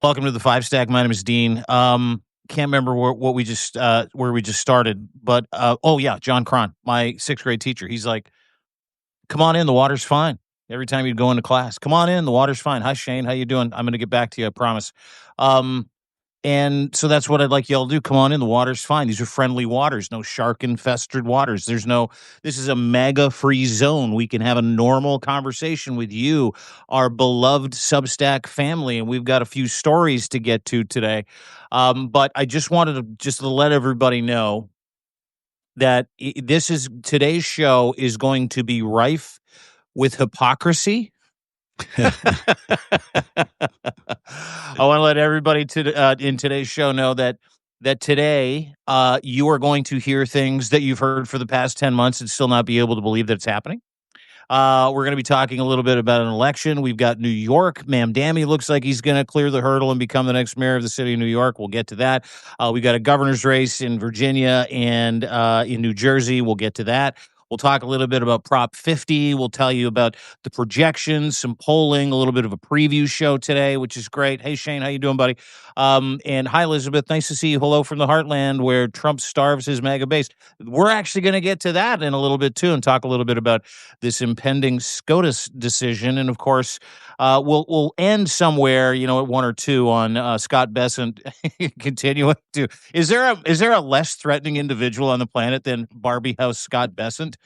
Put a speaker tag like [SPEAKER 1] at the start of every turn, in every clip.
[SPEAKER 1] Welcome to the FiveStack. My name is Dean. Can't remember where we just started, but oh yeah, John Cron, my sixth grade teacher. He's like, "Come on in, the water's fine." Every time you'd go into class, "Come on in, the water's fine." Hi Shane, how you doing? I'm going to get back to you, I promise. Um, and so that's what I'd like y'all to do. Come on in. The water's fine. These are friendly waters, no shark infested waters. This is a mega free zone. We can have a normal conversation with you, our beloved Substack family. And we've got a few stories to get to today. But I just wanted to let everybody know that today's show is going to be rife with hypocrisy. I want to let everybody in today's show know that today you are going to hear things that you've heard for the past 10 months and still not be able to believe that it's happening. We're going to be talking a little bit about an election. We've got New York. Mamdani looks like he's going to clear the hurdle and become the next mayor of the city of New York. We'll get to that. We've got a governor's race in Virginia and in New Jersey. We'll get to that. We'll talk a little bit about Prop 50. We'll tell you about the projections, some polling, a little bit of a preview show today, which is great. Hey, Shane, how you doing, buddy? And hi, Elizabeth. Nice to see you. Hello from the heartland where Trump starves his MAGA base. We're actually going to get to that in a little bit, too, and talk a little bit about this impending SCOTUS decision. And, of course, we'll end somewhere, at one or two on Scott Bessent continuing to. Is there a less threatening individual on the planet than Barbie House Scott Bessent?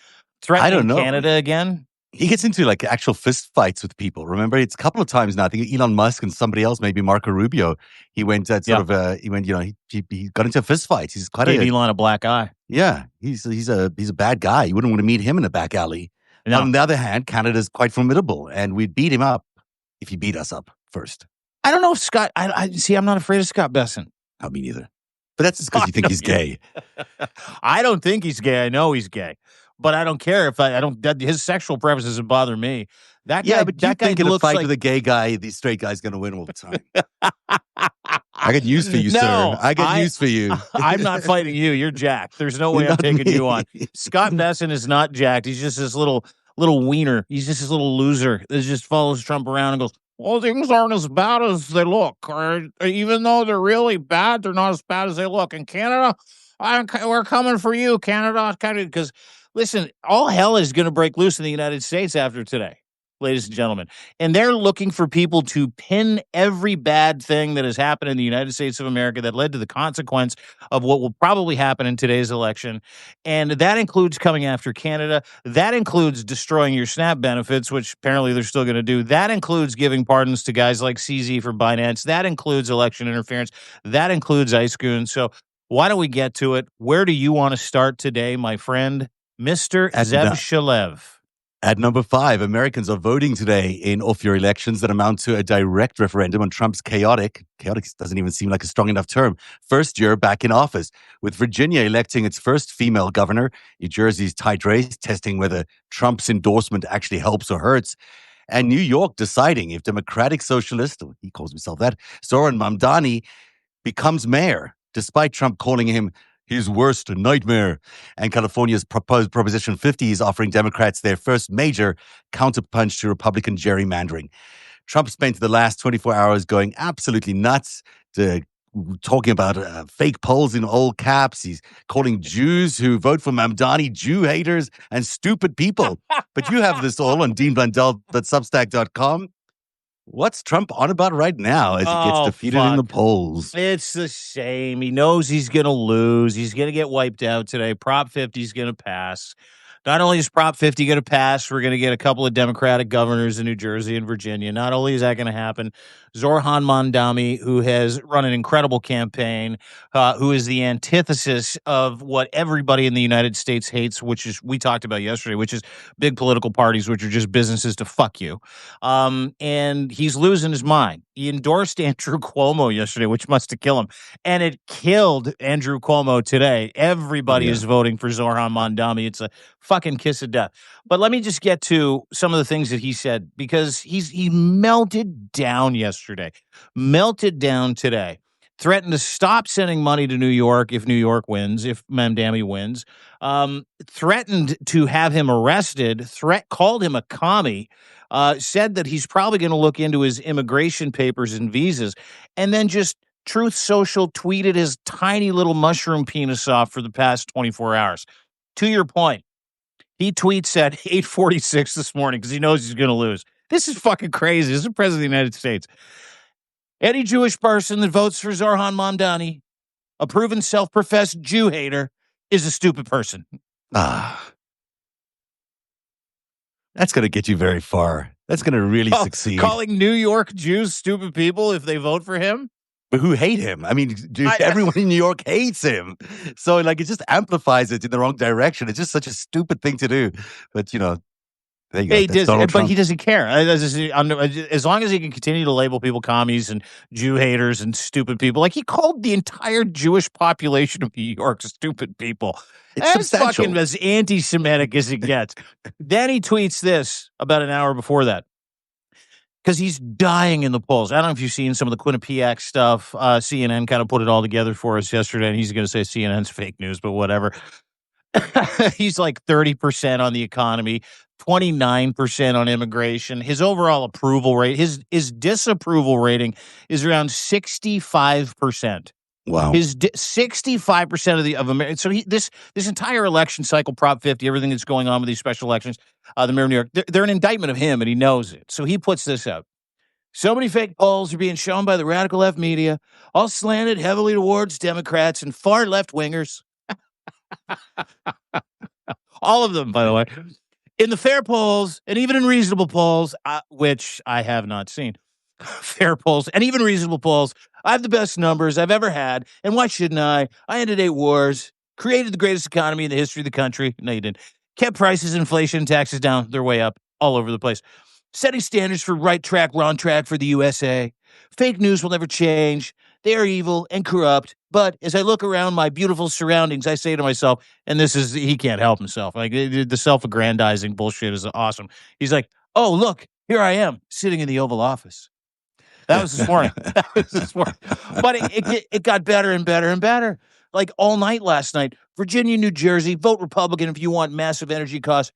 [SPEAKER 2] I don't
[SPEAKER 1] Threatening
[SPEAKER 2] know.
[SPEAKER 1] Canada again?
[SPEAKER 2] He gets into like actual fist fights with people. Remember, it's a couple of times now. I think Elon Musk and somebody else, maybe Marco Rubio. He went he got into a fist fight. He's quite
[SPEAKER 1] Gave Elon a black eye.
[SPEAKER 2] Yeah, he's a bad guy. You wouldn't want to meet him in a back alley.
[SPEAKER 1] No.
[SPEAKER 2] On the other hand, Canada's quite formidable, and we'd beat him up if he beat us up first.
[SPEAKER 1] I don't know if Scott. I see. I'm not afraid of Scott Bessent.
[SPEAKER 2] I mean, either. But that's just because you think he's gay.
[SPEAKER 1] I don't think he's gay. I know he's gay, but I don't care if I don't. His sexual preference doesn't bother me. That guy.
[SPEAKER 2] But
[SPEAKER 1] that guy
[SPEAKER 2] think in a
[SPEAKER 1] looks
[SPEAKER 2] fight
[SPEAKER 1] like
[SPEAKER 2] with a gay guy, the straight guy's going to win all the time. I got news for you,
[SPEAKER 1] No,
[SPEAKER 2] sir. I got news for you.
[SPEAKER 1] I'm not fighting you. You're jacked. There's no way I'm taking you on. Scott Bessent is not jacked. He's just this little wiener. He's just this little loser that just follows Trump around and goes, "Well, things aren't as bad as they look. Or even though they're really bad, they're not as bad as they look. In Canada, we're coming for you, Canada." Because, listen, all hell is going to break loose in the United States after today, ladies and gentlemen. And they're looking for people to pin every bad thing that has happened in the United States of America that led to the consequence of what will probably happen in today's election. And that includes coming after Canada. That includes destroying your SNAP benefits, which apparently they're still going to do. That includes giving pardons to guys like CZ for Binance. That includes election interference. That includes Ice Goon. So why don't we get to it? Where do you want to start today, my friend, Mr. Zev Shalev?
[SPEAKER 2] At number 5, Americans are voting today in off-year elections that amount to a direct referendum on Trump's chaotic doesn't even seem like a strong enough term, first year back in office, with Virginia electing its first female governor, New Jersey's tight race testing whether Trump's endorsement actually helps or hurts, and New York deciding if Democratic Socialist, he calls himself that, Zoran Mamdani, becomes mayor, despite Trump calling him his worst nightmare. And California's proposed Proposition 50 is offering Democrats their first major counterpunch to Republican gerrymandering. Trump spent the last 24 hours going absolutely nuts, talking about fake polls in all caps. He's calling Jews who vote for Mamdani Jew haters and stupid people. But you have this all on deanblundell.substack.com. What's Trump on about right now as he gets defeated in the polls?
[SPEAKER 1] It's the same. He knows he's going to lose. He's going to get wiped out today. Prop 50 is going to pass. Not only is Prop 50 going to pass, we're going to get a couple of Democratic governors in New Jersey and Virginia. Not only is that going to happen, Zoran Mamdani, who has run an incredible campaign, who is the antithesis of what everybody in the United States hates, which is, we talked about yesterday, which is big political parties, which are just businesses to fuck you. And he's losing his mind. He endorsed Andrew Cuomo yesterday, which must have killed him. And it killed Andrew Cuomo today. Everybody is voting for Zoran Mamdani. It's a fucking kiss of death. But let me just get to some of the things that he said, because he melted down yesterday, melted down today. threatened to stop sending money to New York if New York wins, if Mamdani wins, threatened to have him arrested, called him a commie, said that he's probably going to look into his immigration papers and visas, and then just Truth Social tweeted his tiny little mushroom penis off for the past 24 hours. To your point, he tweets at 8:46 this morning because he knows he's going to lose. This is fucking crazy. This is the president of the United States. Any Jewish person that votes for Zohran Mamdani, a proven self-professed Jew hater, is a stupid person.
[SPEAKER 2] That's going to get you very far. That's going to really succeed.
[SPEAKER 1] Calling New York Jews stupid people if they vote for him?
[SPEAKER 2] But who hate him? I mean, everyone in New York hates him. So, like, it just amplifies it in the wrong direction. It's just such a stupid thing to do. But, there you go.
[SPEAKER 1] He does, but he doesn't care. As long as he can continue to label people commies and Jew haters and stupid people, like he called the entire Jewish population of New York stupid people. That's fucking as anti-Semitic as it gets. Then he tweets this about an hour before that, because he's dying in the polls. I don't know if you've seen some of the Quinnipiac stuff. CNN kind of put it all together for us yesterday, and he's going to say CNN's fake news, but whatever. He's like 30% on the economy, 29% on immigration. His overall approval rate, his disapproval rating is around 65%.
[SPEAKER 2] Wow.
[SPEAKER 1] His 65% of America. So this entire election cycle, Prop 50, everything that's going on with these special elections, the mayor of New York, they're an indictment of him, and he knows it. So he puts this out. So many fake polls are being shown by the radical left media, all slanted heavily towards Democrats and far left wingers. All of them, by the way. In the fair polls and even in reasonable polls, which I have not seen, fair polls and even reasonable polls, I have the best numbers I've ever had. And why shouldn't I? I ended 8 wars, created the greatest economy in the history of the country. No, you didn't. Kept prices, inflation, and taxes down. They're way up all over the place. Setting standards for right track, wrong track for the USA. Fake news will never change. They are evil and corrupt. But as I look around my beautiful surroundings, I say to myself, and he can't help himself. Like the self-aggrandizing bullshit is awesome. He's like, oh, look, here I am sitting in the Oval Office. That was this morning. But it got better and better and better. Like all night last night, Virginia, New Jersey, vote Republican if you want massive energy costs.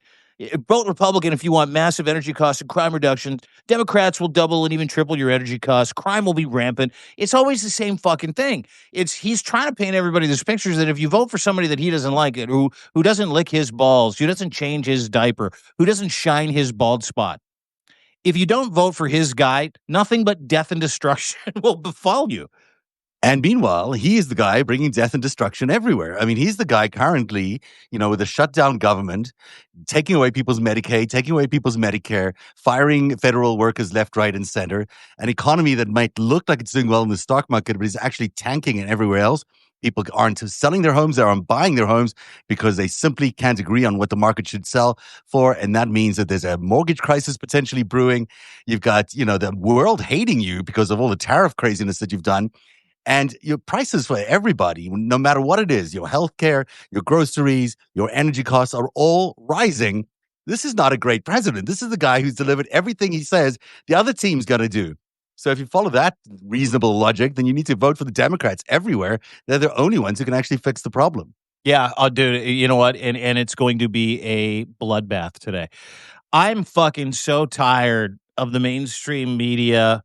[SPEAKER 1] Vote Republican if you want massive energy costs and crime reduction. Democrats will double and even triple your energy costs. Crime will be rampant. It's always the same fucking thing. He's trying to paint everybody this picture that if you vote for somebody that he doesn't like, who doesn't lick his balls, who doesn't change his diaper, who doesn't shine his bald spot, if you don't vote for his guy, nothing but death and destruction will befall you.
[SPEAKER 2] And meanwhile, he is the guy bringing death and destruction everywhere. I mean, he's the guy currently, with a shutdown government, taking away people's Medicaid, taking away people's Medicare, firing federal workers left, right, and center, an economy that might look like it's doing well in the stock market, but is actually tanking it everywhere else. People aren't selling their homes, they aren't buying their homes because they simply can't agree on what the market should sell for. And that means that there's a mortgage crisis potentially brewing. You've got, the world hating you because of all the tariff craziness that you've done. And your prices for everybody, no matter what it is, your healthcare, your groceries, your energy costs are all rising. This is not a great president. This is the guy who's delivered everything he says the other team's going to do. So if you follow that reasonable logic, then you need to vote for the Democrats everywhere. They're the only ones who can actually fix the problem.
[SPEAKER 1] Yeah, dude, you know what? And it's going to be a bloodbath today. I'm fucking so tired of the mainstream media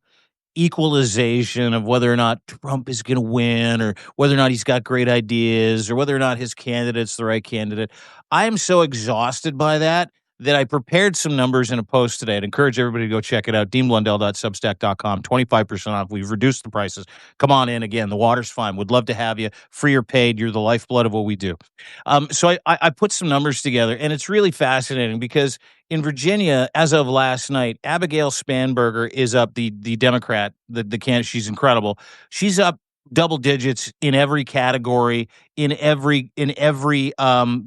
[SPEAKER 1] equalization of whether or not Trump is going to win or whether or not he's got great ideas or whether or not his candidate's the right candidate. I am so exhausted by that I prepared some numbers in a post today. I'd encourage everybody to go check it out. DeanBlundell.substack.com, 25% off. We've reduced the prices. Come on in again. The water's fine. Would love to have you. Free or paid. You're the lifeblood of what we do. So I put some numbers together, and it's really fascinating because in Virginia, as of last night, Abigail Spanberger is up, the Democrat, the candidate. She's incredible. She's up double digits in every category, in every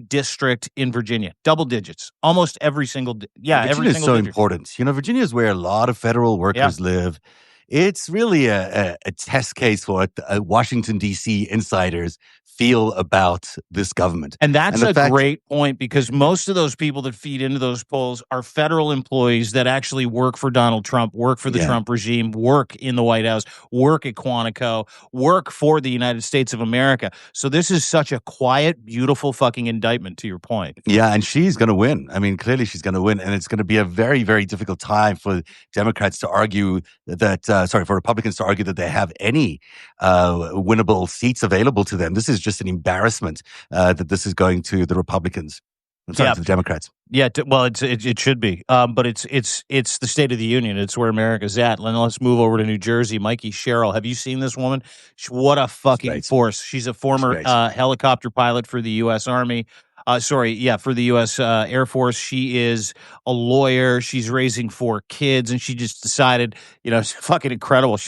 [SPEAKER 1] district in Virginia. Double digits, almost every single.
[SPEAKER 2] Virginia
[SPEAKER 1] every
[SPEAKER 2] is
[SPEAKER 1] single.
[SPEAKER 2] So
[SPEAKER 1] district.
[SPEAKER 2] important. Virginia is where a lot of federal workers live. It's really a test case for what Washington, D.C. insiders feel about this government.
[SPEAKER 1] And
[SPEAKER 2] And
[SPEAKER 1] that's
[SPEAKER 2] the
[SPEAKER 1] a
[SPEAKER 2] fact,
[SPEAKER 1] great point because most of those people that feed into those polls are federal employees that actually work for Donald Trump, work for the
[SPEAKER 2] yeah.
[SPEAKER 1] Trump regime, work in the White House, work at Quantico, work for the United States of America. So this is such a quiet, beautiful fucking indictment, to your point.
[SPEAKER 2] Yeah, and she's going to win. I mean, clearly she's going to win, and it's going to be a very, very difficult time for Democrats to argue that, for Republicans to argue that they have any winnable seats available to them. This is just an embarrassment that this is going to the Republicans. I'm sorry,
[SPEAKER 1] Yeah.
[SPEAKER 2] to the Democrats.
[SPEAKER 1] Yeah, well, it should be, but it's the State of the Union. It's where America's at. Let's move over to New Jersey. Mikey Sherrill, have you seen this woman? What a fucking
[SPEAKER 2] Great.
[SPEAKER 1] force! She's a
[SPEAKER 2] It's
[SPEAKER 1] former
[SPEAKER 2] great.
[SPEAKER 1] helicopter pilot for the U.S. Army. For the U.S. Air Force. She is a lawyer. She's raising 4 kids, and she just decided, it's fucking incredible.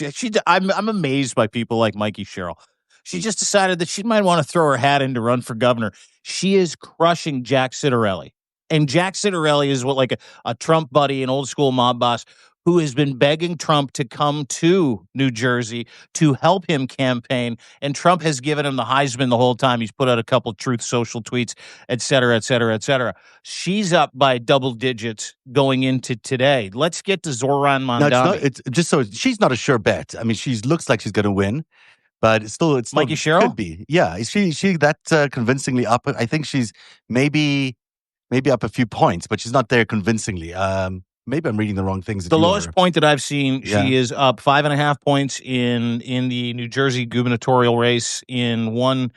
[SPEAKER 1] I'm amazed by people like Mikey Sherrill. She just decided that she might want to throw her hat in to run for governor. She is crushing Jack Citarelli. And Jack Citarelli is a Trump buddy, an old school mob boss who has been begging Trump to come to New Jersey to help him campaign. And Trump has given him the Heisman the whole time. He's put out a couple Truth Social tweets, et cetera, et cetera, et cetera. She's up by double digits going into today. Let's get to Zoran
[SPEAKER 2] No, it's not.
[SPEAKER 1] Mondami.
[SPEAKER 2] It's just so she's not a sure bet. I mean, she looks like she's going to win, but it still
[SPEAKER 1] Mikey Sherrill?
[SPEAKER 2] could be. Yeah, is she that convincingly up? I think she's maybe up a few points, but she's not there convincingly. Maybe I'm reading the wrong things.
[SPEAKER 1] The lowest point that I've seen,
[SPEAKER 2] Yeah.
[SPEAKER 1] she is up 5.5 points in the New Jersey gubernatorial race in one.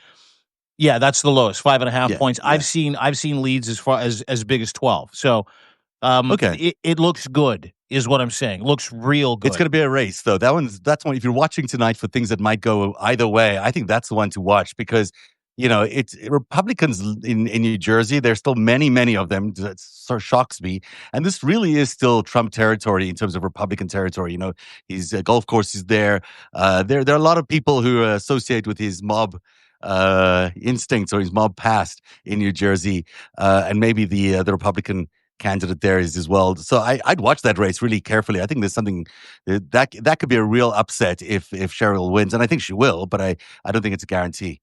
[SPEAKER 1] Yeah, that's the lowest, 5.5
[SPEAKER 2] Yeah,
[SPEAKER 1] points.
[SPEAKER 2] yeah.
[SPEAKER 1] I've seen leads as far as big as 12. So
[SPEAKER 2] Okay.
[SPEAKER 1] it looks good, is what I'm saying. Looks real good.
[SPEAKER 2] It's going to be a race, though. That's one. If you're watching tonight for things that might go either way, I think that's the one to watch because it's Republicans in New Jersey. There's still many, many of them. That sort of shocks me. And this really is still Trump territory in terms of Republican territory. His golf course is there. There are a lot of people who associate with his mob instincts or his mob past in New Jersey, and maybe the Republican candidate there is as well. So I'd watch that race really carefully. I think there's something that could be a real upset if Cheryl wins, and I think she will, but I don't think it's a guarantee.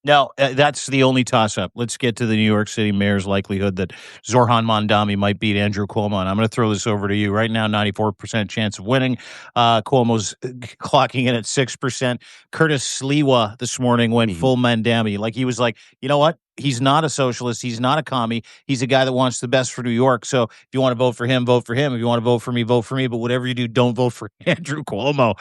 [SPEAKER 1] No, that's the only toss-up. Let's get to the New York City mayor's likelihood that Zoran Mondami might beat Andrew Cuomo. And I'm going to throw this over to you. Right now, 94% chance of winning. Cuomo's clocking in at 6%. Curtis Sliwa this morning went full Mondami. Like, he was like, you know what? He's not a socialist. He's not a commie. He's a guy that wants the best for New York. So if you want to vote for him, vote for him. If you want to vote for me, vote for me. But whatever you do, don't vote for Andrew Cuomo.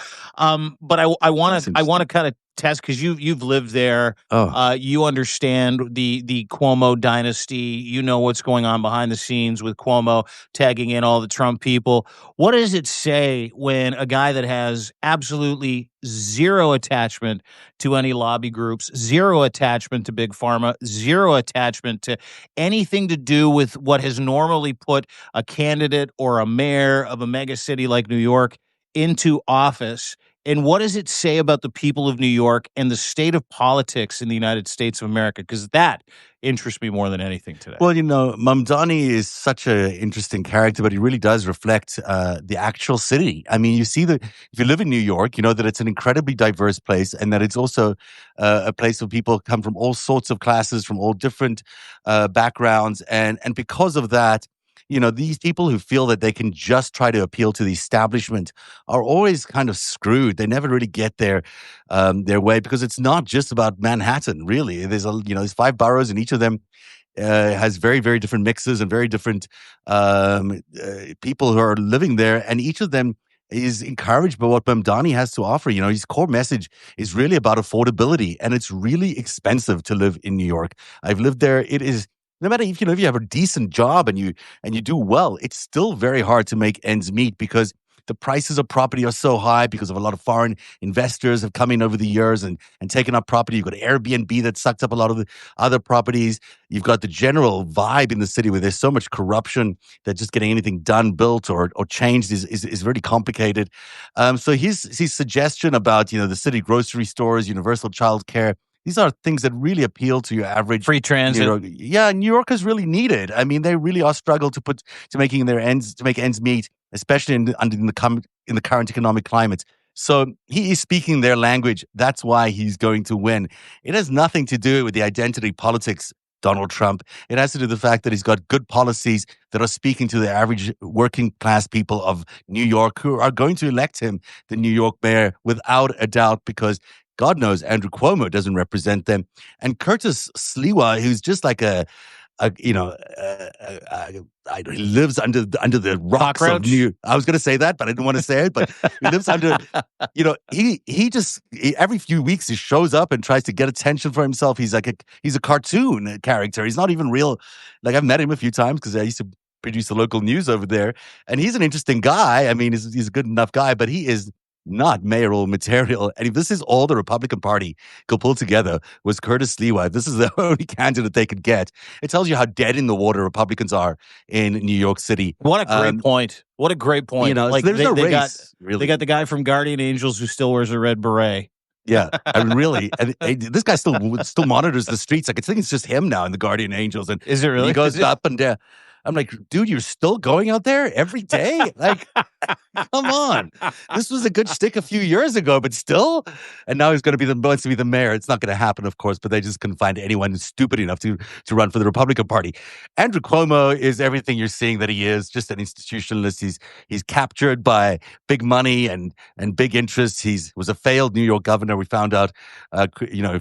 [SPEAKER 1] But I want to kind of test, because you've lived there. You understand the Cuomo dynasty. You know what's going on behind the scenes with Cuomo tagging in all the Trump people. What does it say when a guy that has absolutely zero attachment to any lobby groups, zero attachment to Big Pharma, zero attachment to anything to do with what has normally put a candidate or a mayor of a mega city like New York into office? And what does it say about the people of New York and the state of politics in the United States of America? Because that interests me more than anything today.
[SPEAKER 2] Well, Mamdani is such an interesting character, but he really does reflect the actual city. I mean, you see that if you live in New York, you know that it's an incredibly diverse place, and that it's also a place where people come from all sorts of classes, from all different backgrounds, and because of that, these people who feel that they can just try to appeal to the establishment are always kind of screwed. They never really get their way, because it's not just about Manhattan, really. There's 5 boroughs, and each of them has very, very different mixes and very different people who are living there, and each of them is encouraged by what Mamdani has to offer. His core message is really about affordability, and it's really expensive to live in New York. I've lived there. It is. No matter if you have a decent job and you do well, it's still very hard to make ends meet, because the prices of property are so high because of a lot of foreign investors have come in over the years and taken up property. You've got Airbnb that sucked up a lot of the other properties. You've got the general vibe in the city where there's so much corruption that just getting anything done, built, or changed is really complicated. So his suggestion about the city grocery stores, universal child care, these are things that really appeal to your average
[SPEAKER 1] free transit.
[SPEAKER 2] New Yorkers really need it. I mean, they really are struggle to make ends meet, especially in the current economic climate. So he is speaking their language. That's why he's going to win. It has nothing to do with the identity politics, Donald Trump. It has to do with the fact that he's got good policies that are speaking to the average working class people of New York who are going to elect him the New York mayor without a doubt because God knows Andrew Cuomo doesn't represent them. And Curtis Sliwa, who's just like he lives under the rocks of
[SPEAKER 1] Cockroach?
[SPEAKER 2] I was going to say that, but I didn't want to say it. But he lives under, every few weeks he shows up and tries to get attention for himself. He's he's a cartoon character. He's not even real. Like I've met him a few times because I used to produce the local news over there, and he's an interesting guy. I mean, he's a good enough guy, but he is not mayoral material. And if this is all the Republican Party could pull together was Curtis Sliwa, if this is the only candidate they could get, it tells you how dead in the water Republicans are in New York City.
[SPEAKER 1] What a great point. What a great point.
[SPEAKER 2] Like there's no race, really.
[SPEAKER 1] They got the guy from Guardian Angels who still wears a red beret.
[SPEAKER 2] Yeah, I mean, really. And this guy still monitors the streets. Like, I think it's just him now in the Guardian Angels. And
[SPEAKER 1] is it really?
[SPEAKER 2] He goes up and down. I'm like, dude, you're still going out there every day? Like, come on. This was a good shtick a few years ago, but still. And now he's going to be wants to be the mayor. It's not going to happen, of course, but they just couldn't find anyone stupid enough to run for the Republican Party. Andrew Cuomo is everything you're seeing that he is, just an institutionalist. He's captured by big money and big interests. He was a failed New York governor. We found out,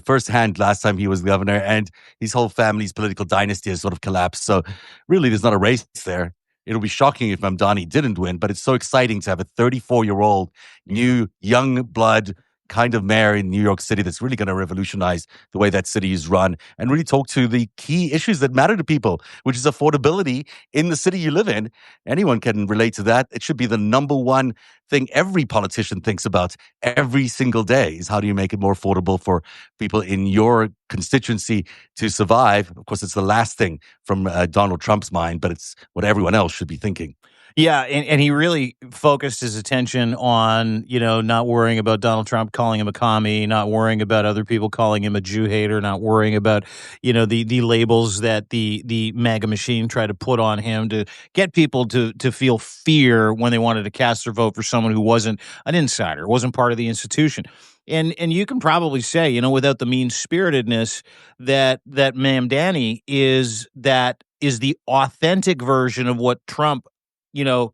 [SPEAKER 2] firsthand last time he was governor, and his whole family's political dynasty has sort of collapsed. So really, there's not a race there. It'll be shocking if Mamdani didn't win, but it's so exciting to have a 34-year-old new young blood kind of mayor in New York City that's really going to revolutionize the way that city is run and really talk to the key issues that matter to people, which is affordability in the city you live in. Anyone can relate to that. It should be the number one thing every politician thinks about every single day is how do you make it more affordable for people in your constituency to survive. Of course, it's the last thing from Donald Trump's mind, but it's what everyone else should be thinking.
[SPEAKER 1] Yeah, and he really focused his attention on, not worrying about Donald Trump calling him a commie, not worrying about other people calling him a Jew hater, not worrying about, the labels that the MAGA machine tried to put on him to get people to feel fear when they wanted to cast their vote for someone who wasn't an insider, wasn't part of the institution. And you can probably say, without the mean-spiritedness that Mamdani is the authentic version of what Trump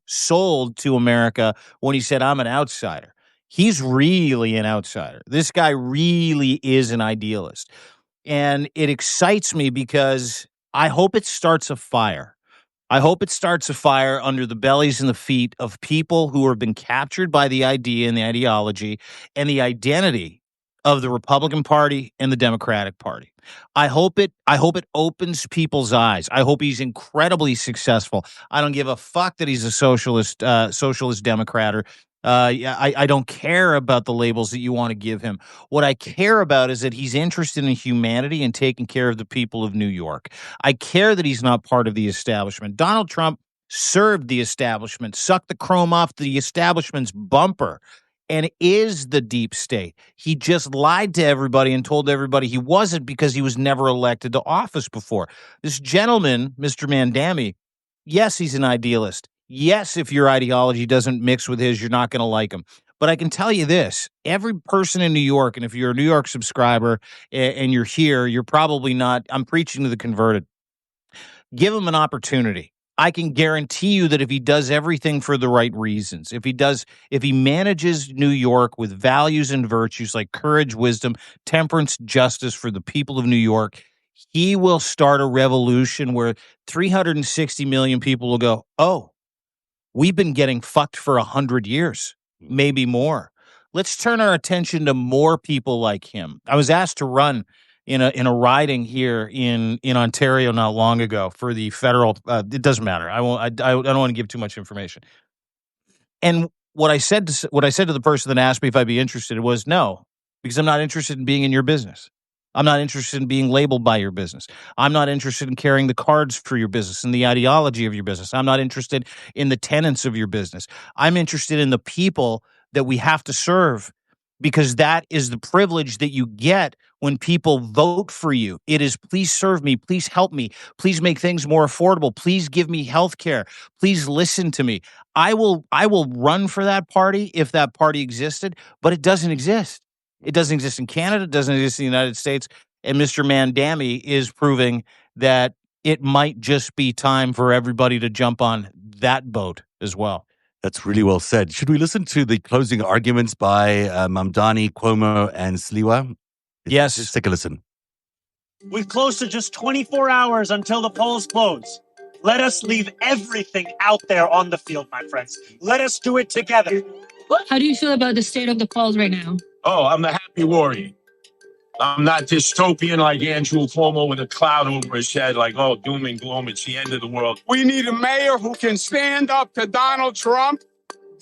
[SPEAKER 1] sold to America when he said, I'm an outsider. He's really an outsider. This guy really is an idealist. And it excites me because I hope it starts a fire. I hope it starts a fire under the bellies and the feet of people who have been captured by the idea and the ideology and the identity of the Republican Party and the Democratic Party. I hope it opens people's eyes. I hope he's incredibly successful. I don't give a fuck that he's a socialist Democrat or I don't care about the labels that you want to give him. What I care about is that he's interested in humanity and taking care of the people of New York. I care that he's not part of the establishment. Donald Trump served the establishment, sucked the chrome off the establishment's bumper, and is the deep state. He just lied to everybody and told everybody he wasn't because he was never elected to office before. This gentleman, Mr. Mamdani, yes, he's an idealist. Yes, if your ideology doesn't mix with his, you're not going to like him. But I can tell you this, every person in New York, and if you're a New York subscriber and you're here, you're probably not, I'm preaching to the converted. Give him an opportunity. I can guarantee you that if he does everything for the right reasons, if he manages New York with values and virtues like courage, wisdom, temperance, justice for the people of New York, he will start a revolution where 360 million people will go, oh, we've been getting fucked for 100 years, maybe more. Let's turn our attention to more people like him. I was asked to run in a riding here in Ontario not long ago for the federal. It doesn't matter. I don't want to give too much information. And what I said to the person that asked me if I'd be interested was no, because I'm not interested in being in your business. I'm not interested in being labeled by your business. I'm not interested in carrying the cards for your business and the ideology of your business. I'm not interested in the tenets of your business. I'm interested in the people that we have to serve. because that is the privilege that you get when people vote for you. It is, please serve me, please help me, please make things more affordable, please give me health care, please listen to me. I will run for that party if that party existed, but it doesn't exist. It doesn't exist in Canada, it doesn't exist in the United States, and Mr. Mandami is proving that it might just be time for everybody to jump on that boat as well.
[SPEAKER 2] That's really well said. Should we listen to the closing arguments by Mamdani, Cuomo, and Sliwa?
[SPEAKER 1] Yes.
[SPEAKER 2] Let's take a listen.
[SPEAKER 3] With close to just 24 hours until the polls close, let us leave everything out there on the field, my friends. Let us do it together.
[SPEAKER 4] How do you feel about the state of the polls right now?
[SPEAKER 5] Oh, I'm the happy warrior. I'm not dystopian like Andrew Cuomo with a cloud over his head, like, oh, doom and gloom, it's the end of the world.
[SPEAKER 6] We need a mayor who can stand up to Donald Trump,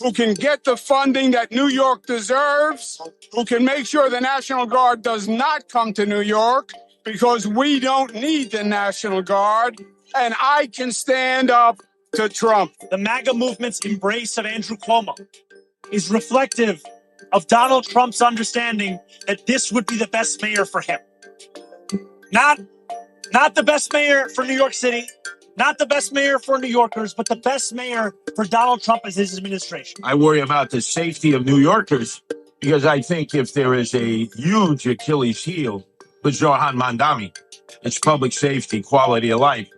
[SPEAKER 6] who can get the funding that New York deserves, who can make sure the National Guard does not come to New York, because we don't need the National Guard, and I can stand up to Trump.
[SPEAKER 3] The MAGA movement's embrace of Andrew Cuomo is reflective of Donald Trump's understanding that this would be the best mayor for him. Not the best mayor for New York City, not the best mayor for New Yorkers, but the best mayor for Donald Trump as his administration.
[SPEAKER 5] I worry about the safety of New Yorkers because I think if there is a huge Achilles heel for Zohan Mandami, it's public safety, quality of life,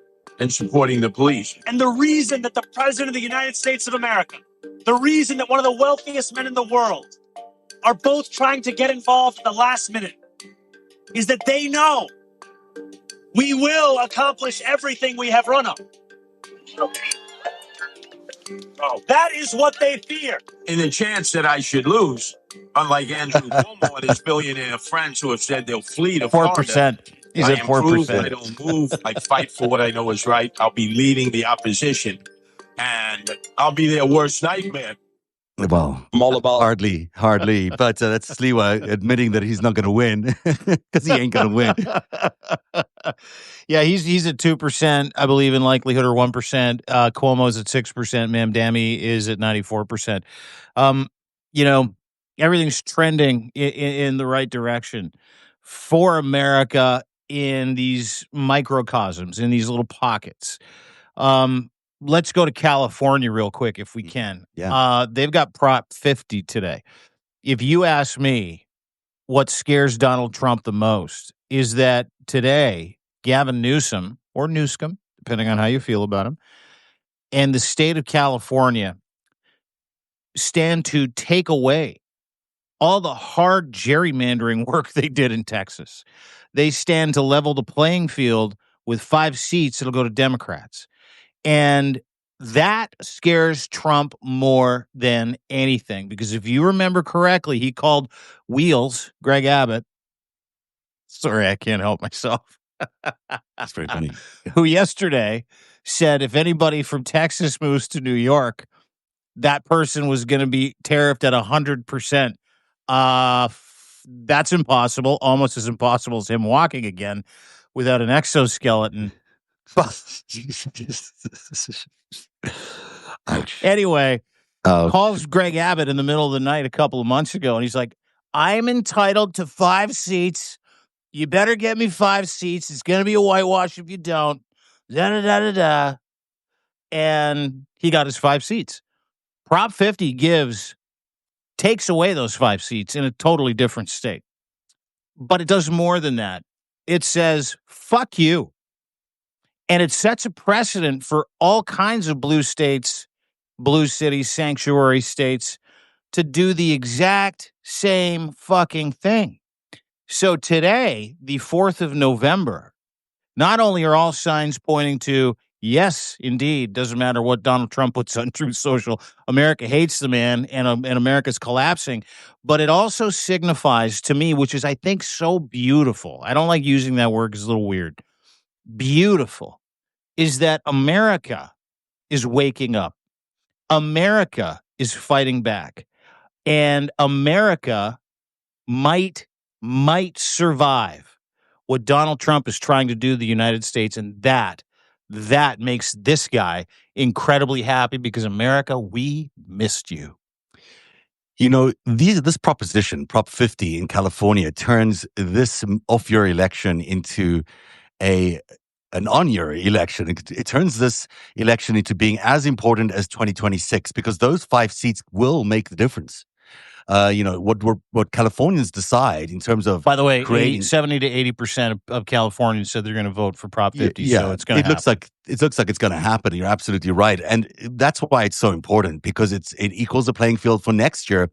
[SPEAKER 5] and supporting the police.
[SPEAKER 3] And the reason that the President of the United States of America, the reason that one of the wealthiest men in the world are both trying to get involved at the last minute is that they know we will accomplish everything we have run on. Oh, that is what they fear.
[SPEAKER 5] In the chance that I should lose, unlike Andrew Cuomo and his billionaire friends who have said they'll flee to
[SPEAKER 1] 4%.
[SPEAKER 5] Florida,
[SPEAKER 1] He's
[SPEAKER 5] I
[SPEAKER 1] at
[SPEAKER 5] improve,
[SPEAKER 1] 4%.
[SPEAKER 5] I don't move, I fight for what I know is right. I'll be leading the opposition, and I'll be their worst nightmare.
[SPEAKER 2] Well,
[SPEAKER 7] I'm all about
[SPEAKER 2] hardly. But that's Sliwa admitting that he's not going to win because he ain't going to win.
[SPEAKER 1] Yeah, he's at 2%, I believe, in likelihood, or 1%. Cuomo's at 6%. Mamdani is at 94%. Everything's trending in the right direction for America in these microcosms, in these little pockets. Let's go to California real quick if we can.
[SPEAKER 2] Yeah.
[SPEAKER 1] They've got Prop 50 today. If you ask me what scares Donald Trump the most is that today, Gavin Newsom, or Newscomb, depending on how you feel about him, and the state of California stand to take away all the hard gerrymandering work they did in Texas. They stand to level the playing field with 5 seats. It'll go to Democrats. And that scares Trump more than anything, because if you remember correctly, he called Wheels, Greg Abbott. Sorry, I can't help myself.
[SPEAKER 2] That's very funny.
[SPEAKER 1] Who yesterday said if anybody from Texas moves to New York, that person was going to be tariffed at 100%. That's impossible, almost as impossible as him walking again without an exoskeleton. Anyway, calls Greg Abbott in the middle of the night a couple of months ago, and he's like, I'm entitled to 5 seats. You better get me 5 seats. It's going to be a whitewash if you don't. Da-da-da-da-da. And he got his 5 seats. Prop 50 takes away those 5 seats in a totally different state. But it does more than that. It says, fuck you. And it sets a precedent for all kinds of blue states, blue cities, sanctuary states to do the exact same fucking thing. So today, the 4th of November, not only are all signs pointing to, yes, indeed, doesn't matter what Donald Trump puts on Truth Social, America hates the man and America's collapsing, but it also signifies to me, which is, I think, so beautiful. I don't like using that word because it's a little weird. Beautiful is that America is waking up. America is fighting back. And America might survive what Donald Trump is trying to do to the United States. And that makes this guy incredibly happy, because America, we missed you.
[SPEAKER 2] You know, this proposition, Prop 50 in California, turns this off your election into an on your election. It turns this election into being as important as 2026 because those 5 seats will make the difference. What Californians decide in terms of
[SPEAKER 1] By the way,
[SPEAKER 2] creating
[SPEAKER 1] 70 to 80% of Californians said they're going to vote for Prop 50. So it's going to happen.
[SPEAKER 2] It looks like it's going to happen. You're absolutely right, and that's why it's so important because it equals the playing field for next year.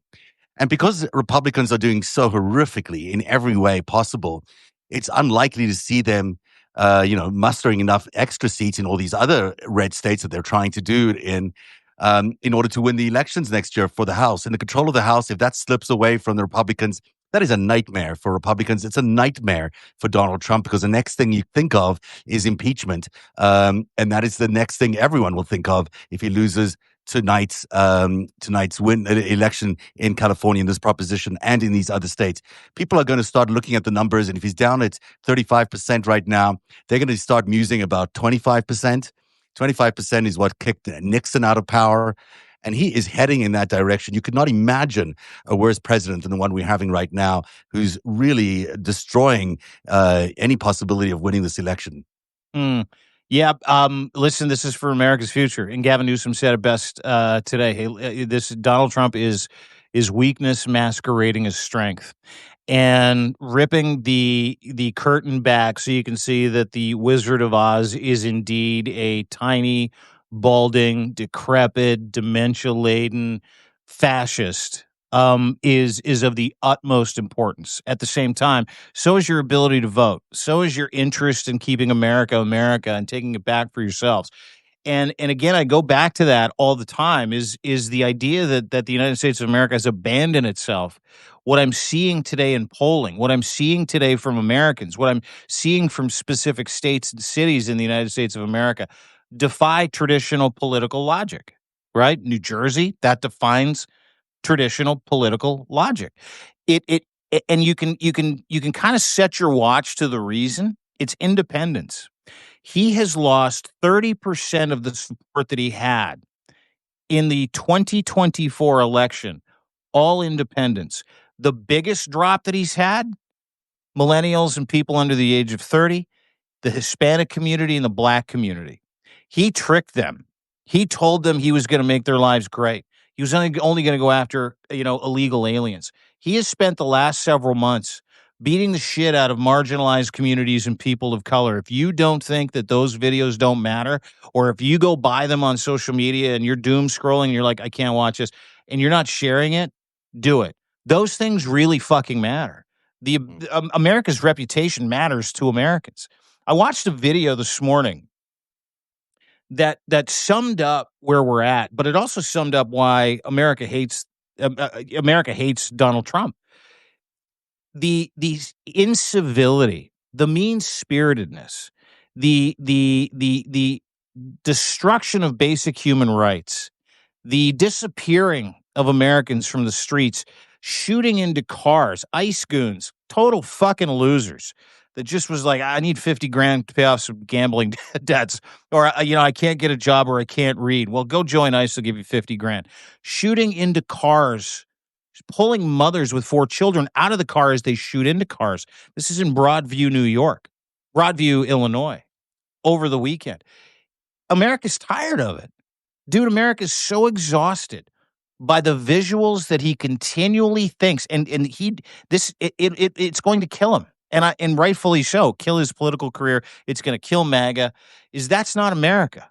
[SPEAKER 2] And because Republicans are doing so horrifically in every way possible, it's unlikely to see them, mustering enough extra seats in all these other red states that they're trying to do in order to win the elections next year for the House. And the control of the House, if that slips away from the Republicans, that is a nightmare for Republicans. It's a nightmare for Donald Trump because the next thing you think of is impeachment. And that is the next thing everyone will think of if he loses tonight's election in California in this proposition and in these other states. People are going to start looking at the numbers, and if he's down at 35% right now, they're going to start musing about 25%. 25% is what kicked Nixon out of power, and he is heading in that direction. You could not imagine a worse president than the one we're having right now, who's really destroying any possibility of winning this election.
[SPEAKER 1] Yeah. Listen, this is for America's future. And Gavin Newsom said it best today. Hey, this Donald Trump is weakness masquerading as strength, and ripping the curtain back so you can see that the Wizard of Oz is indeed a tiny, balding, decrepit, dementia-laden fascist. Is of the utmost importance. At the same time, so is your ability to vote. So is your interest in keeping America, and taking it back for yourselves. And again, I go back to that all the time. Is the idea that the United States of America has abandoned itself. What I'm seeing today in polling, what I'm seeing today from Americans, what I'm seeing from specific states and cities in the United States of America, defy traditional political logic. Right? New Jersey, that defines traditional political logic. And you can kind of set your watch to the reason. It's independence. He has lost 30% of the support that he had in the 2024 election, all independents. The biggest drop that he's had, millennials and people under the age of 30, the Hispanic community and the Black community. He tricked them. He told them he was going to make their lives great. He was only going to go after, illegal aliens. He has spent the last several months beating the shit out of marginalized communities and people of color. If you don't think that those videos don't matter, or if you go buy them on social media and you're doom scrolling, and you're like, I can't watch this, and you're not sharing it, do it. Those things really fucking matter. America's reputation matters to Americans. I watched a video this morning that summed up where we're at, but it also summed up why America hates Donald Trump. The incivility, the mean-spiritedness, the destruction of basic human rights, the disappearing of Americans from the streets, shooting into cars, ICE goons, total fucking losers. That just was like, I need 50 grand to pay off some gambling debts, or, I can't get a job, or I can't read. Well, go join ICE, they'll give you 50 grand. Shooting into cars, pulling mothers with 4 children out of the car as they shoot into cars. This is in Broadview, New York, Broadview, Illinois, over the weekend. America's tired of it. Dude, America's so exhausted by the visuals that he continually thinks, and it's going to kill him. And rightfully so, kill his political career. It's going to kill MAGA. That's not America.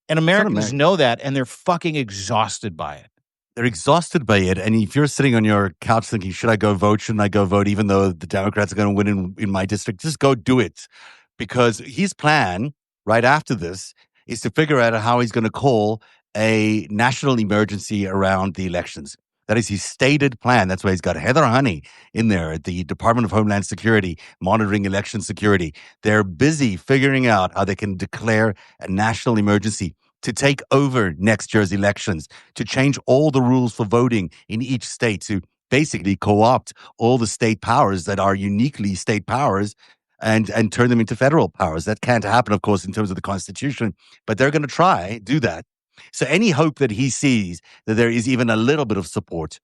[SPEAKER 1] And Americans know that, and they're fucking exhausted by it.
[SPEAKER 2] They're exhausted by it. And if you're sitting on your couch thinking, should I go vote? Shouldn't I go vote? Even though the Democrats are going to win in my district, just go do it. Because his plan right after this is to figure out how he's going to call a national emergency around the elections. That is his stated plan. That's why he's got Heather Honey in there at the Department of Homeland Security, monitoring election security. They're busy figuring out how they can declare a national emergency to take over next year's elections, to change all the rules for voting in each state, to basically co-opt all the state powers that are uniquely state powers and turn them into federal powers. That can't happen, of course, in terms of the Constitution, but they're going to do that. So any hope that he sees that there is even a little bit of support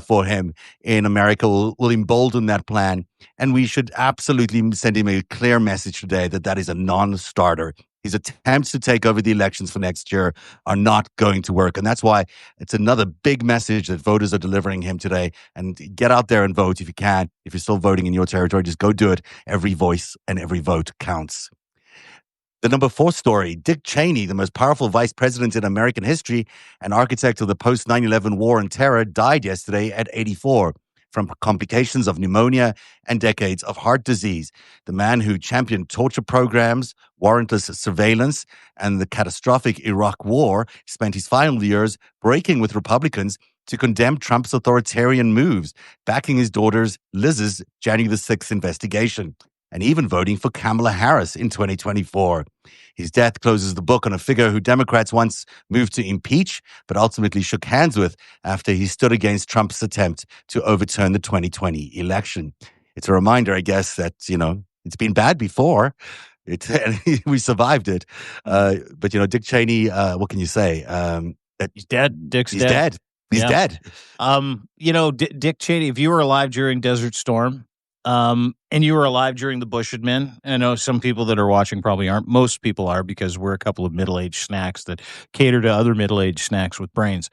[SPEAKER 2] for him in America will embolden that plan. And we should absolutely send him a clear message today that is a non-starter. His attempts to take over the elections for next year are not going to work. And that's why it's another big message that voters are delivering him today. And get out there and vote if you can. If you're still voting in your territory, just go do it. Every voice and every vote counts. The number 4 story, Dick Cheney, the most powerful vice president in American history and architect of the post 9/11 war on terror, died yesterday at 84 from complications of pneumonia and decades of heart disease. The man who championed torture programs, warrantless surveillance, and the catastrophic Iraq war spent his final years breaking with Republicans to condemn Trump's authoritarian moves, backing his daughter Liz's January the 6th investigation, and even voting for Kamala Harris in 2024. His death closes the book on a figure who Democrats once moved to impeach, but ultimately shook hands with after he stood against Trump's attempt to overturn the 2020 election. It's a reminder, I guess, that, it's been bad before. We survived it. But, Dick Cheney, what can you say?
[SPEAKER 1] He's dead.
[SPEAKER 2] He's dead. He's dead.
[SPEAKER 1] Dick Cheney, if you were alive during Desert Storm, and you were alive during the Bush admin, I know some people that are watching probably aren't. Most people are, because we're a couple of middle-aged snacks that cater to other middle-aged snacks with brains.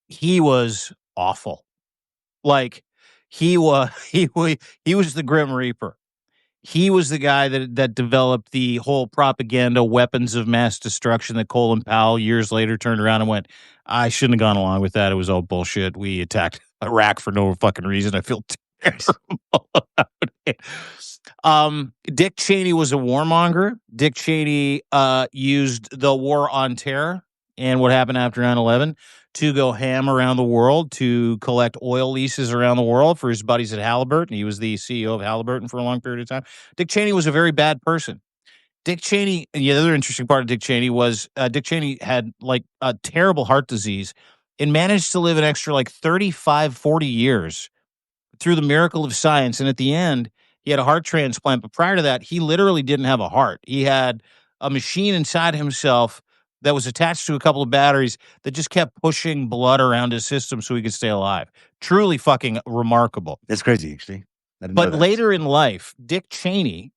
[SPEAKER 1] He was awful. Like, he was the Grim Reaper. He was the guy that developed the whole propaganda weapons of mass destruction that Colin Powell years later turned around and went, I shouldn't have gone along with that. It was all bullshit. We attacked Iraq for no fucking reason. I feel terrible about it. Dick Cheney was a warmonger. Dick Cheney used the war on terror and what happened after 9/11 to go ham around the world, to collect oil leases around the world for his buddies at Halliburton. He was the CEO of Halliburton for a long period of time. Dick Cheney was a very bad person. Dick Cheney, and the other interesting part of Dick Cheney was Dick Cheney had like a terrible heart disease and managed to live an extra 35, 40 years through the miracle of science. And at the end, he had a heart transplant. But prior to that, he literally didn't have a heart. He had a machine inside himself that was attached to a couple of batteries that just kept pushing blood around his system so he could stay alive. Truly fucking remarkable.
[SPEAKER 2] That's crazy, actually.
[SPEAKER 1] But later in life, Dick Cheney,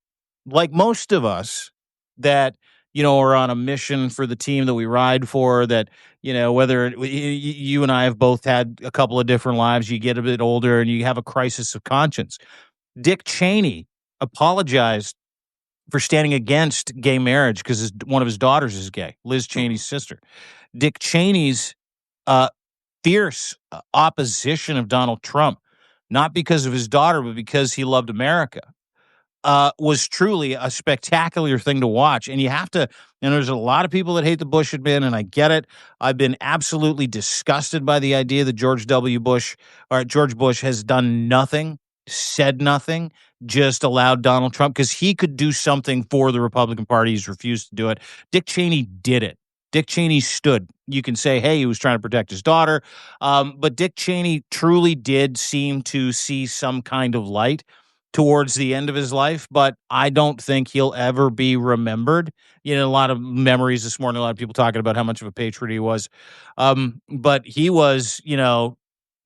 [SPEAKER 1] like most of us that, are on a mission for the team that we ride for, that, whether you and I have both had a couple of different lives, you get a bit older and you have a crisis of conscience. Dick Cheney apologized for standing against gay marriage because one of his daughters is gay, Liz Cheney's sister. Dick Cheney's fierce opposition of Donald Trump, not because of his daughter, but because he loved America, was truly a spectacular thing to watch. And you have to, and there's a lot of people that hate the Bush admin, and I get it. I've been absolutely disgusted by the idea that George Bush has done nothing, said nothing, just allowed Donald Trump, because he could do something for the Republican Party. He's refused to do it. Dick Cheney did it. Dick Cheney stood. You can say, hey, he was trying to protect his daughter. But Dick Cheney truly did seem to see some kind of light towards the end of his life, but I don't think he'll ever be remembered. A lot of memories this morning, a lot of people talking about how much of a patriot he was. But he was,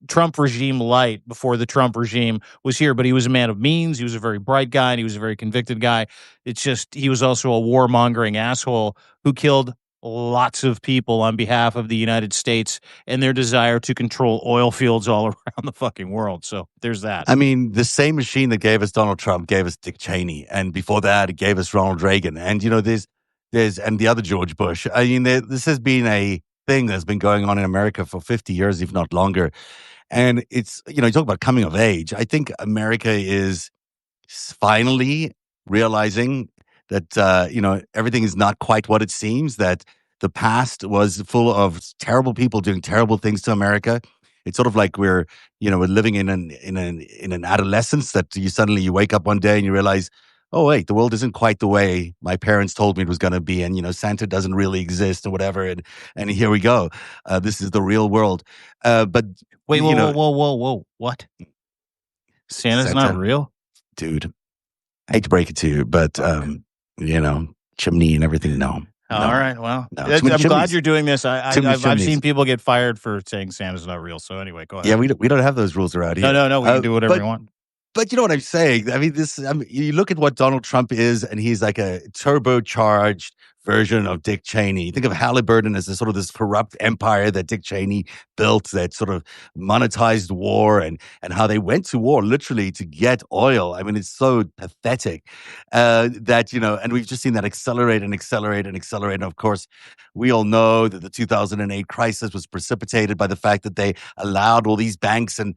[SPEAKER 1] Trump regime light before the Trump regime was here, but he was a man of means. He was a very bright guy, and he was a very convicted guy. It's just, he was also a warmongering asshole who killed lots of people on behalf of the United States and their desire to control oil fields all around the fucking world. So there's that.
[SPEAKER 2] I mean, the same machine that gave us Donald Trump gave us Dick Cheney, and before that, it gave us Ronald Reagan, and there's and the other George Bush. I mean, this has been a thing that's been going on in America for 50 years, if not longer. And it's, you talk about coming of age. I think America is finally realizing that, everything is not quite what it seems, that the past was full of terrible people doing terrible things to America. It's sort of like we're living in an adolescence that you wake up one day and you realize, oh, wait, the world isn't quite the way my parents told me it was going to be. And, Santa doesn't really exist or whatever. And here we go. This is the real world. But
[SPEAKER 1] wait, whoa. What? Santa's not real?
[SPEAKER 2] Dude, I hate to break it to you, but, chimney and everything, no.
[SPEAKER 1] All right. Well,
[SPEAKER 2] No,
[SPEAKER 1] I'm
[SPEAKER 2] too many
[SPEAKER 1] glad
[SPEAKER 2] chimneys.
[SPEAKER 1] you're doing this.
[SPEAKER 2] Too many
[SPEAKER 1] I've
[SPEAKER 2] chimneys.
[SPEAKER 1] seen people get fired for saying Santa's not real. So anyway, go ahead.
[SPEAKER 2] Yeah, we don't have those rules around here.
[SPEAKER 1] No. We can do whatever we want.
[SPEAKER 2] But you know what I'm saying? I mean, you look at what Donald Trump is, and he's like a turbocharged version of Dick Cheney. You think of Halliburton as this corrupt empire that Dick Cheney built, that sort of monetized war, and how they went to war literally to get oil. I mean, it's so pathetic that, and we've just seen that accelerate and accelerate and accelerate. And of course, we all know that the 2008 crisis was precipitated by the fact that they allowed all these banks and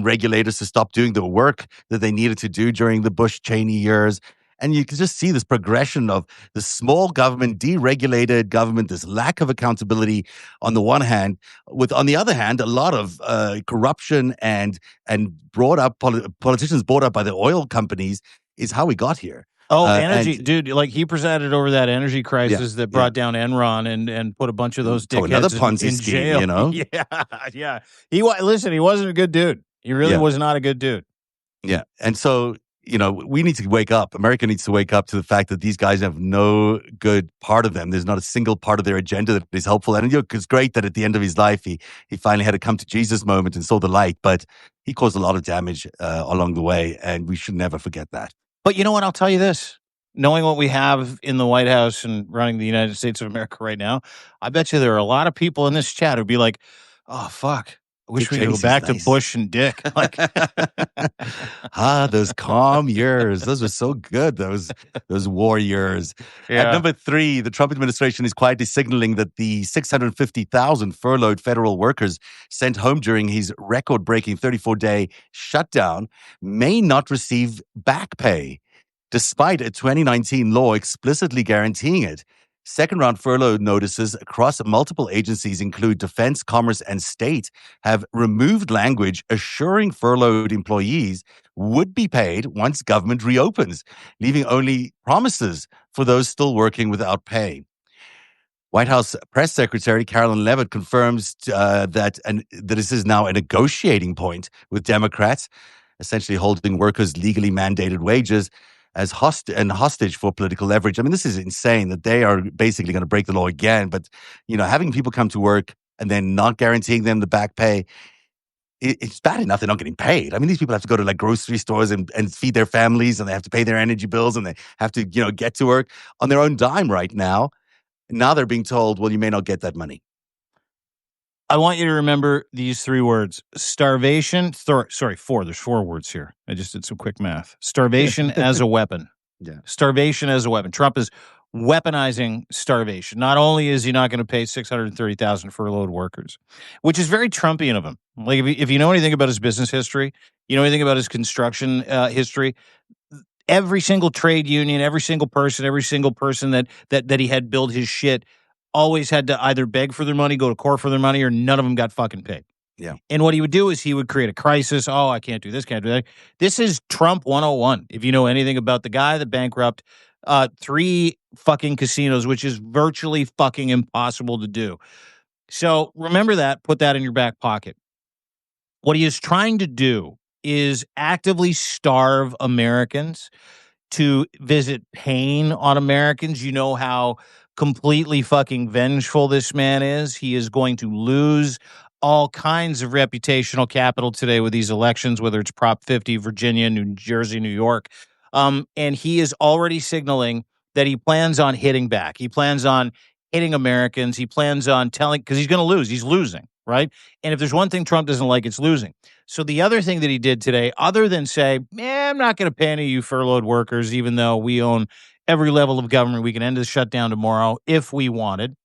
[SPEAKER 2] regulators to stop doing the work that they needed to do during the Bush-Cheney years. And you can just see this progression of the small government, deregulated government, this lack of accountability on the one hand, with, on the other hand, a lot of corruption and brought up politicians brought up by the oil companies is how we got here.
[SPEAKER 1] Oh, energy, dude! Like he presided over that energy crisis that brought down Enron and put a bunch of those dickheads
[SPEAKER 2] another Ponzi
[SPEAKER 1] in
[SPEAKER 2] scheme,
[SPEAKER 1] jail. Yeah. He wasn't a good dude. He really was not a good dude.
[SPEAKER 2] Yeah, and so we need to wake up. America needs to wake up to the fact that these guys have no good part of them. There's not a single part of their agenda that is helpful. And it's great that at the end of his life, he finally had a come to Jesus moment and saw the light. But he caused a lot of damage along the way, and we should never forget that.
[SPEAKER 1] But you know what? I'll tell you this. Knowing what we have in the White House and running the United States of America right now, I bet you there are a lot of people in this chat who'd be like, oh, fuck. I wish we could go back to Bush and Dick. Like,
[SPEAKER 2] those calm years. Those were so good, those war years.
[SPEAKER 1] Yeah.
[SPEAKER 2] At number 3, the Trump administration is quietly signaling that the 650,000 furloughed federal workers sent home during his record-breaking 34-day shutdown may not receive back pay, despite a 2019 law explicitly guaranteeing it. Second-round furlough notices across multiple agencies, include Defense, Commerce, and State, have removed language assuring furloughed employees would be paid once government reopens, leaving only promises for those still working without pay. White House Press Secretary Carolyn Leavitt confirms that this is now a negotiating point with Democrats, essentially holding workers' legally mandated wages as hostage for political leverage. I mean, this is insane that they are basically going to break the law again. But, having people come to work and then not guaranteeing them the back pay, it's bad enough they're not getting paid. I mean, these people have to go to like grocery stores and feed their families, and they have to pay their energy bills, and they have to, get to work on their own dime right now. Now they're being told, well, you may not get that money.
[SPEAKER 1] I want you to remember these 3 words: starvation. Sorry, 4. There's 4 words here. I just did some quick math. Starvation as a weapon.
[SPEAKER 2] Yeah.
[SPEAKER 1] Starvation as a weapon. Trump is weaponizing starvation. Not only is he not going to pay 630,000 furloughed workers, which is very Trumpian of him. Like if you know anything about his business history, you know anything about his construction history, every single trade union, every single person that he had build his shit always had to either beg for their money, go to court for their money, or none of them got fucking paid.
[SPEAKER 2] Yeah.
[SPEAKER 1] And what he would do is he would create a crisis. Oh, I can't do this, can't do that. This is Trump 101. If you know anything about the guy that bankrupted 3 fucking casinos, which is virtually fucking impossible to do. So remember that. Put that in your back pocket. What he is trying to do is actively starve Americans to visit pain on Americans. You know how completely fucking vengeful this man is. He is going to lose all kinds of reputational capital today with these elections, whether it's Prop 50, Virginia, New Jersey, New York. And he is already signaling that he plans on hitting back. He plans on hitting Americans. He plans on telling, because he's going to lose. He's losing, right? And if there's one thing Trump doesn't like, it's losing. So the other thing that he did today, other than say, I'm not going to pay any of you furloughed workers, even though we own every level of government, we can end the shutdown tomorrow if we wanted.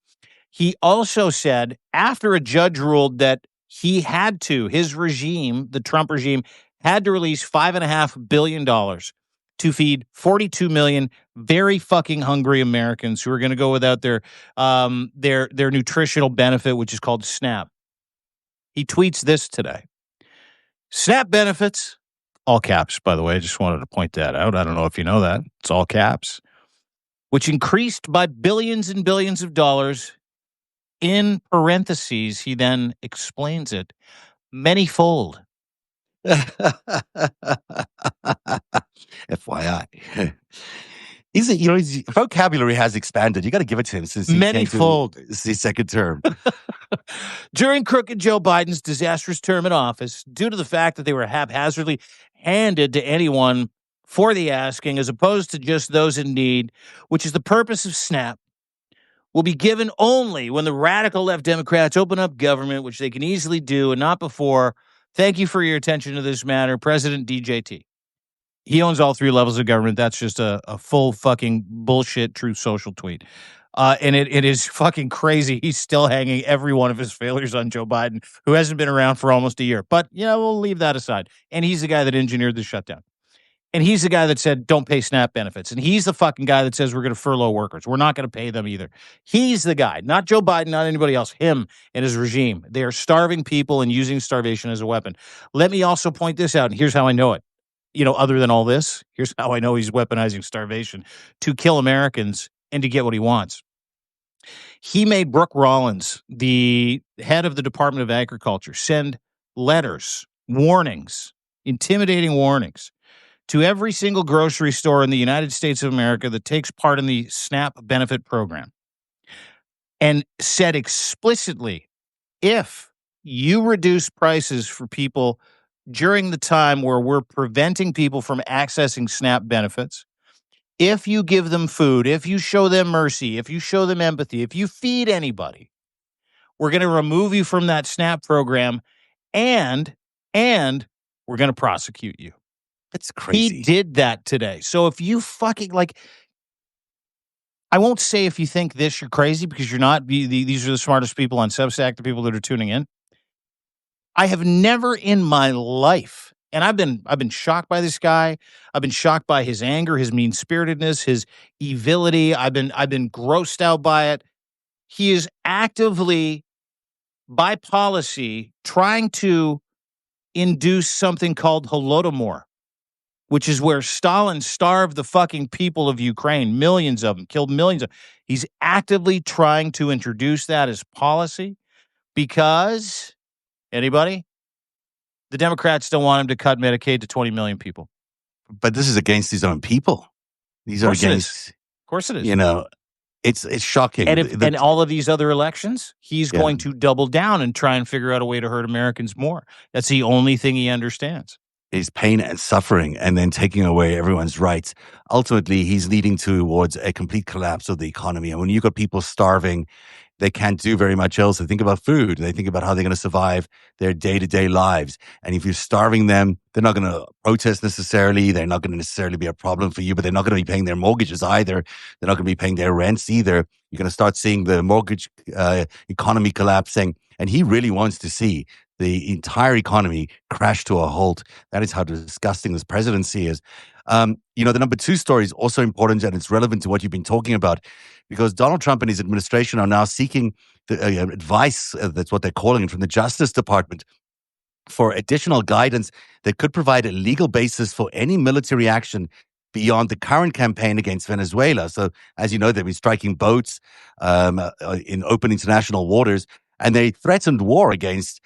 [SPEAKER 1] He also said, after a judge ruled that he had to, his regime, the Trump regime, had to release $5.5 billion to feed 42 million very fucking hungry Americans who are going to go without their nutritional benefit, which is called SNAP. He tweets this today. SNAP benefits, all caps, by the way, I just wanted to point that out. I don't know if you know that. It's all caps. Which increased by billions and billions of dollars. In parentheses, he then explains it, manyfold.
[SPEAKER 2] FYI. He's his vocabulary has expanded. You got to give it to him since he came to
[SPEAKER 1] Manyfold.
[SPEAKER 2] his second term.
[SPEAKER 1] During crooked Joe Biden's disastrous term in office, due to the fact that they were haphazardly handed to anyone for the asking, as opposed to just those in need, which is the purpose of SNAP, will be given only when the radical left Democrats open up government, which they can easily do, and not before. Thank you for your attention to this matter, President DJT. He owns all three levels of government. That's just a full fucking bullshit Truth Social tweet. And it is fucking crazy. He's still hanging every one of his failures on Joe Biden, who hasn't been around for almost a year. But, we'll leave that aside. And he's the guy that engineered the shutdown. And he's the guy that said, don't pay SNAP benefits. And he's the fucking guy that says we're going to furlough workers. We're not going to pay them either. He's the guy, not Joe Biden, not anybody else, him and his regime. They are starving people and using starvation as a weapon. Let me also point this out, and here's how I know it. Other than all this, here's how I know he's weaponizing starvation to kill Americans and to get what he wants. He made Brooke Rollins, the head of the Department of Agriculture, send letters, warnings, intimidating warnings to every single grocery store in the United States of America that takes part in the SNAP benefit program, and said explicitly, if you reduce prices for people during the time where we're preventing people from accessing SNAP benefits, if you give them food, if you show them mercy, if you show them empathy, if you feed anybody, we're going to remove you from that SNAP program, and we're going to prosecute you.
[SPEAKER 2] That's crazy.
[SPEAKER 1] He did that today. So if you fucking I won't say if you think this, you're crazy, because you're not. These are the smartest people on Substack, the people that are tuning in. I have never in my life, and I've been shocked by this guy. I've been shocked by his anger, his mean-spiritedness, his evility. I've been grossed out by it. He is actively, by policy, trying to induce something called Holodomor, which is where Stalin starved the fucking people of Ukraine, millions of them, killed millions of them. He's actively trying to introduce that as policy because, anybody? The Democrats don't want him to cut Medicaid to 20 million people.
[SPEAKER 2] But this is against his own people. These are against...
[SPEAKER 1] Of course it is.
[SPEAKER 2] It's shocking.
[SPEAKER 1] And all of these other elections, he's going to double down and try and figure out a way to hurt Americans more. That's the only thing he understands.
[SPEAKER 2] Is pain and suffering, and then taking away everyone's rights. Ultimately, he's leading towards a complete collapse of the economy. And when you've got people starving, they can't do very much else. They think about food. They think about how they're going to survive their day-to-day lives. And if you're starving them, they're not going to protest necessarily. They're not going to necessarily be a problem for you, but they're not going to be paying their mortgages either. They're not going to be paying their rents either. You're going to start seeing the mortgage economy collapsing. And he really wants to see the entire economy crash to a halt. That is how disgusting this presidency is. The number two story is also important, and it's relevant to what you've been talking about, because Donald Trump and his administration are now seeking the advice, that's what they're calling it, from the Justice Department for additional guidance that could provide a legal basis for any military action beyond the current campaign against Venezuela. So, as you know, they've been striking boats in open international waters. And they threatened war against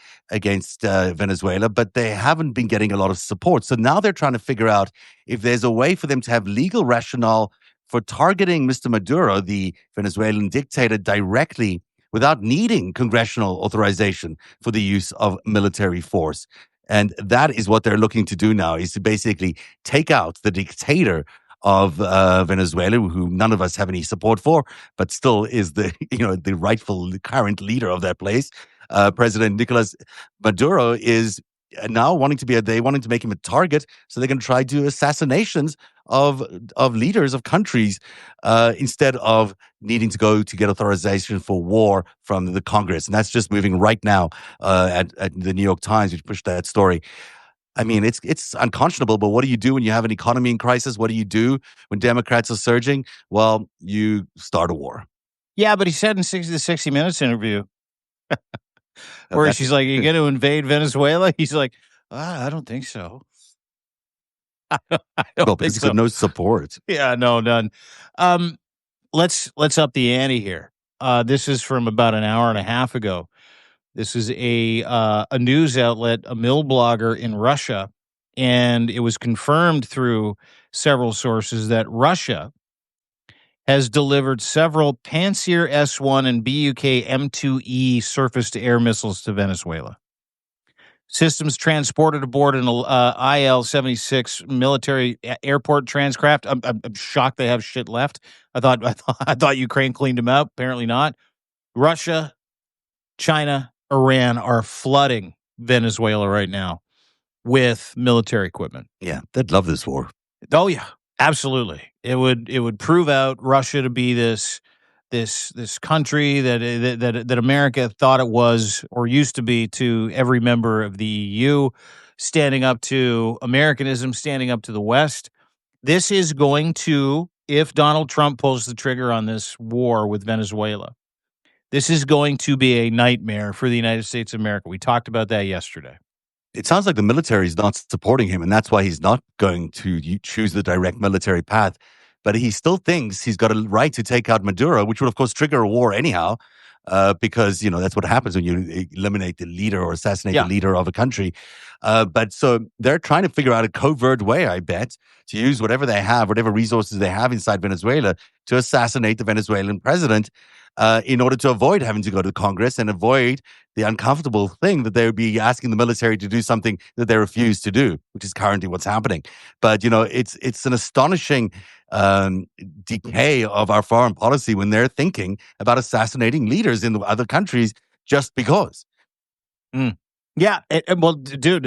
[SPEAKER 2] Venezuela, but they haven't been getting a lot of support. So now they're trying to figure out if there's a way for them to have legal rationale for targeting Mr. Maduro, the Venezuelan dictator, directly without needing congressional authorization for the use of military force. And that is what they're looking to do now, is to basically take out the dictator of Venezuela, who none of us have any support for, but still is the the rightful current leader of that place. President Nicolas Maduro is now wanting to make him a target, so they're going to try to do assassinations of leaders of countries instead of needing to go to get authorization for war from the Congress. And that's just moving right now at the New York Times, which pushed that story. I mean, it's unconscionable, but what do you do when you have an economy in crisis? What do you do when Democrats are surging? Well, you start a war.
[SPEAKER 1] Yeah, but he said in the 60 Minutes interview, where she's like, "You're going to invade Venezuela?" He's like, "I don't think so." I don't think so.
[SPEAKER 2] No support.
[SPEAKER 1] Yeah, no, none. Let's up the ante here. This is from about an hour and a half ago. This is a news outlet, a mill blogger in Russia, and it was confirmed through several sources that Russia has delivered several Pantsir S-1 and Buk M2E surface-to-air missiles to Venezuela. Systems transported aboard an IL-76 military airport transcraft. I'm shocked they have shit left. I thought Ukraine cleaned them out. Apparently not. Russia, China, Iran are flooding Venezuela right now with military equipment.
[SPEAKER 2] Yeah, they'd love this war.
[SPEAKER 1] Oh yeah, absolutely. It would prove out Russia to be this country that America thought it was or used to be to every member of the EU, standing up to Americanism, standing up to the West. This is going to, if Donald Trump pulls the trigger on this war with Venezuela, this is going to be a nightmare for the United States of America. We talked about that yesterday.
[SPEAKER 2] It sounds like the military is not supporting him, and that's why he's not going to choose the direct military path. But he still thinks he's got a right to take out Maduro, which would, of course, trigger a war anyhow, because, that's what happens when you eliminate the leader or assassinate the leader of a country. But so they're trying to figure out a covert way, I bet, to use whatever they have, whatever resources they have inside Venezuela to assassinate the Venezuelan president in order to avoid having to go to Congress and avoid the uncomfortable thing that they would be asking the military to do something that they refuse to do, which is currently what's happening. But, it's an astonishing decay of our foreign policy when they're thinking about assassinating leaders in other countries just because.
[SPEAKER 1] Yeah, well, dude,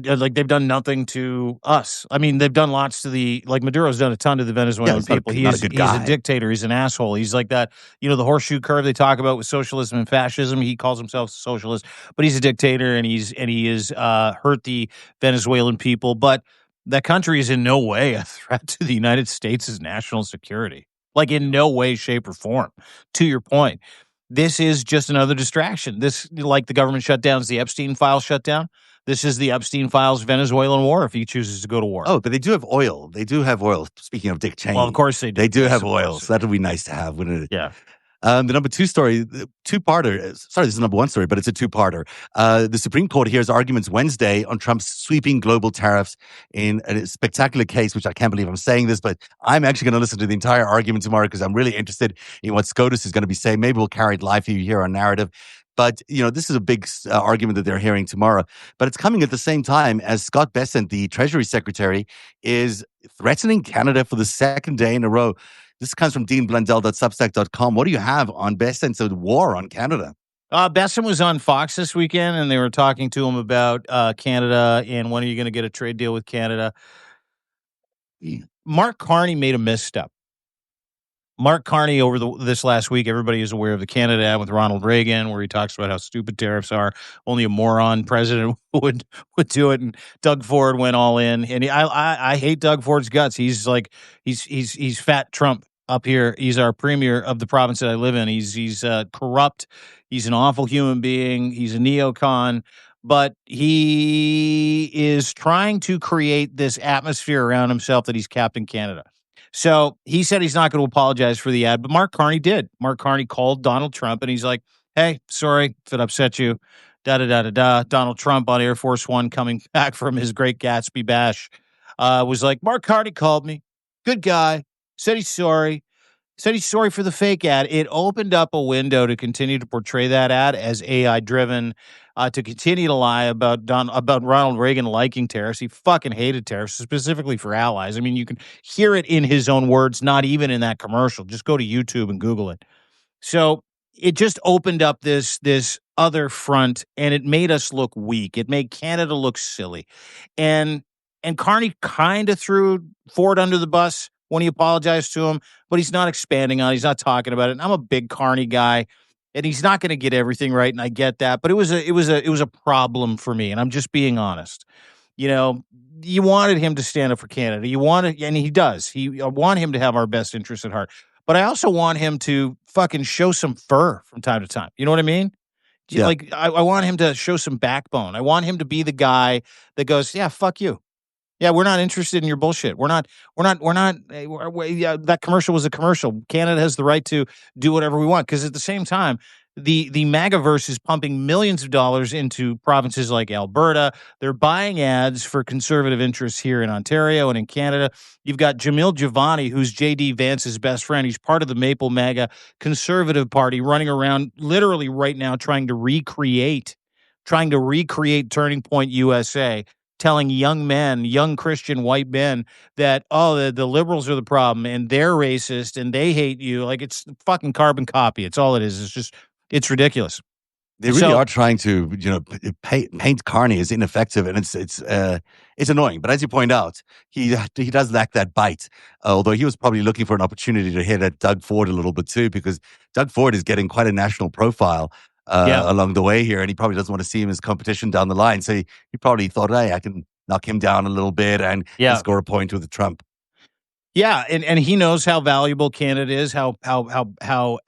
[SPEAKER 1] like they've done nothing to us. I mean, they've done lots to Maduro's done a ton to the Venezuelan people. He's a dictator. He's an asshole. He's like that, the horseshoe curve they talk about with socialism and fascism. He calls himself a socialist, but he's a dictator, and he is hurt the Venezuelan people. But that country is in no way a threat to the United States' national security, like in no way, shape, or form. To your point. This is just another distraction. This, like the government shutdown, is the Epstein files shutdown. This is the Epstein files Venezuelan war if he chooses to go to war.
[SPEAKER 2] Oh, but they do have oil. They do have oil. Speaking of Dick Cheney.
[SPEAKER 1] Well, of course they do.
[SPEAKER 2] They do have oil. So that would be nice to have, wouldn't it?
[SPEAKER 1] Yeah.
[SPEAKER 2] The number two story, two-parter. Sorry, this is number one story, but it's a two-parter. The Supreme Court hears arguments Wednesday on Trump's sweeping global tariffs in a spectacular case, which I can't believe I'm saying this, but I'm actually going to listen to the entire argument tomorrow because I'm really interested in what SCOTUS is going to be saying. Maybe we'll carry it live for you here on Narrative. But, this is a big argument that they're hearing tomorrow. But it's coming at the same time as Scott Bessent, the Treasury Secretary, is threatening Canada for the second day in a row. This comes from deanblundell.substack.com. What do you have on Bessent's war on Canada?
[SPEAKER 1] Bessent was on Fox this weekend, and they were talking to him about Canada and when are you going to get a trade deal with Canada. Mark Carney made a misstep. Mark Carney, over this last week, everybody is aware of the Canada ad with Ronald Reagan, where he talks about how stupid tariffs are. Only a moron president would do it. And Doug Ford went all in. And I hate Doug Ford's guts. He's like he's fat Trump up here. He's our premier of the province that I live in. He's corrupt. He's an awful human being. He's a neocon. But he is trying to create this atmosphere around himself that he's Captain Canada. So he said he's not going to apologize for the ad, but Mark Carney did. Mark Carney called Donald Trump, and he's like, hey, sorry if it upset you, da-da-da-da-da. Donald Trump on Air Force One coming back from his Great Gatsby bash was like, Mark Carney called me. Good guy. Said he's sorry. Said he's sorry for the fake ad. It opened up a window to continue to portray that ad as AI-driven, to continue to lie about Ronald Reagan liking tariffs. He fucking hated tariffs, specifically for allies. I mean, you can hear it in his own words, not even in that commercial. Just go to YouTube and Google it. So it just opened up this other front, and it made us look weak. It made Canada look silly. And Carney kind of threw Ford under the bus when he apologized to him, but he's not expanding on it. He's not talking about it. And I'm a big Carney guy, and he's not going to get everything right, and I get that. But it was a problem for me, and I'm just being honest. You wanted him to stand up for Canada. You wanted, and he does. I want him to have our best interests at heart. But I also want him to fucking show some fur from time to time. You know what I mean? Yeah. Like I want him to show some backbone. I want him to be the guy that goes, yeah, fuck you. Yeah, we're not interested in your bullshit. That commercial was a commercial. Canada has the right to do whatever we want. Because at the same time, the MAGAverse is pumping millions of dollars into provinces like Alberta. They're buying ads for conservative interests here in Ontario and in Canada. You've got Jamil Javani, who's J.D. Vance's best friend. He's part of the Maple MAGA Conservative Party, running around literally right now trying to recreate Turning Point USA, telling young men, young Christian white men that, the liberals are the problem and they're racist and they hate you. Like, it's fucking carbon copy. It's all it is. It's ridiculous.
[SPEAKER 2] They really are trying to, paint Carney as ineffective, and it's annoying. But as you point out, he does lack that bite. Although he was probably looking for an opportunity to hit at Doug Ford a little bit too, because Doug Ford is getting quite a national profile along the way here, and he probably doesn't want to see him as competition down the line. So he probably thought, hey, I can knock him down a little bit and score a point with Trump.
[SPEAKER 1] Yeah, and he knows how valuable Canada is, how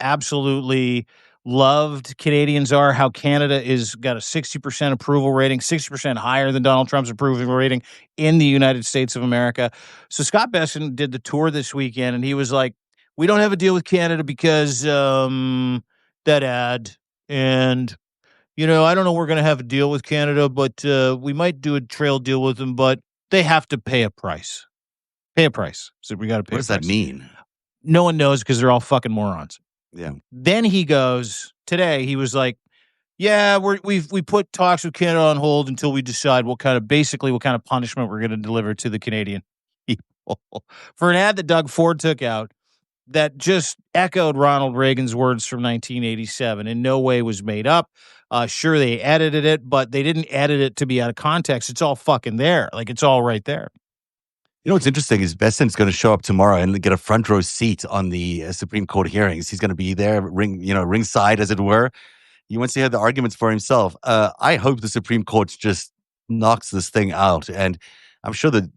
[SPEAKER 1] absolutely loved Canadians are, how Canada is got a 60% approval rating, 60% higher than Donald Trump's approval rating in the United States of America. So Scott Bessent did the tour this weekend, and he was like, we don't have a deal with Canada because that ad, and I don't know we're going to have a deal with Canada, but we might do a trail deal with them, but they have to pay a price. Pay a price. So we got to pay.
[SPEAKER 2] What does that mean?
[SPEAKER 1] No one knows because they're all fucking morons.
[SPEAKER 2] Yeah.
[SPEAKER 1] Then he goes today. He was like, "Yeah, we put talks with Canada on hold until we decide what kind of punishment we're going to deliver to the Canadian people for an ad that Doug Ford took out that just echoed Ronald Reagan's words from 1987. In no way was made up. Sure, they edited it, but they didn't edit it to be out of context. It's all fucking there. Like, it's all right there."
[SPEAKER 2] What's interesting is Bessent's going to show up tomorrow and get a front row seat on the Supreme Court hearings. He's going to be there, ringside, as it were. He wants to hear the arguments for himself. I hope the Supreme Court just knocks this thing out, and I'm sure the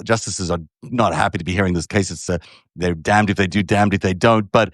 [SPEAKER 2] justices are not happy to be hearing this case. It's they're damned if they do, damned if they don't. But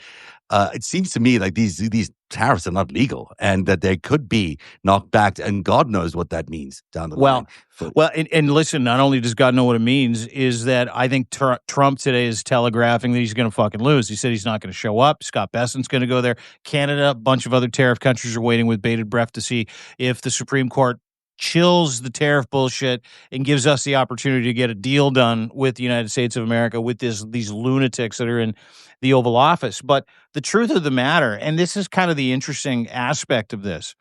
[SPEAKER 2] it seems to me like these tariffs are not legal, and that they could be knocked back, and God knows what that means down the line.
[SPEAKER 1] Well, and listen, not only does God know what it means, is that I think Trump today is telegraphing that he's going to fucking lose. He said he's not going to show up. Scott Bessent's going to go there. Canada, a bunch of other tariff countries are waiting with bated breath to see if the Supreme Court chills the tariff bullshit and gives us the opportunity to get a deal done with the United States of America with these lunatics that are in the Oval Office. But the truth of the matter, and this is kind of the interesting aspect of this,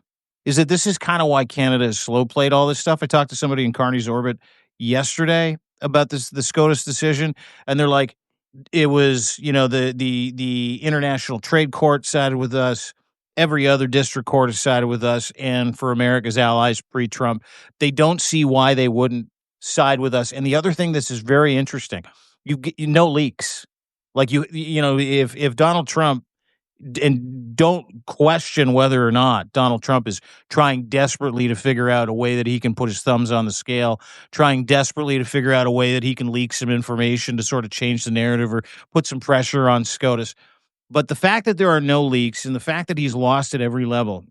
[SPEAKER 1] is that this is kind of why Canada has slow played all this stuff. I talked to somebody in Carney's orbit yesterday about the SCOTUS decision, and they're like, it was, the International Trade Court sided with us. Every other district court has sided with us, and for America's allies pre-Trump, they don't see why they wouldn't side with us. And the other thing this is very interesting, you no leaks. Like if Donald Trump, and don't question whether or not Donald Trump is trying desperately to figure out a way that he can put his thumbs on the scale, trying desperately to figure out a way that he can leak some information to sort of change the narrative or put some pressure on SCOTUS. But the fact that there are no leaks and the fact that he's lost at every level,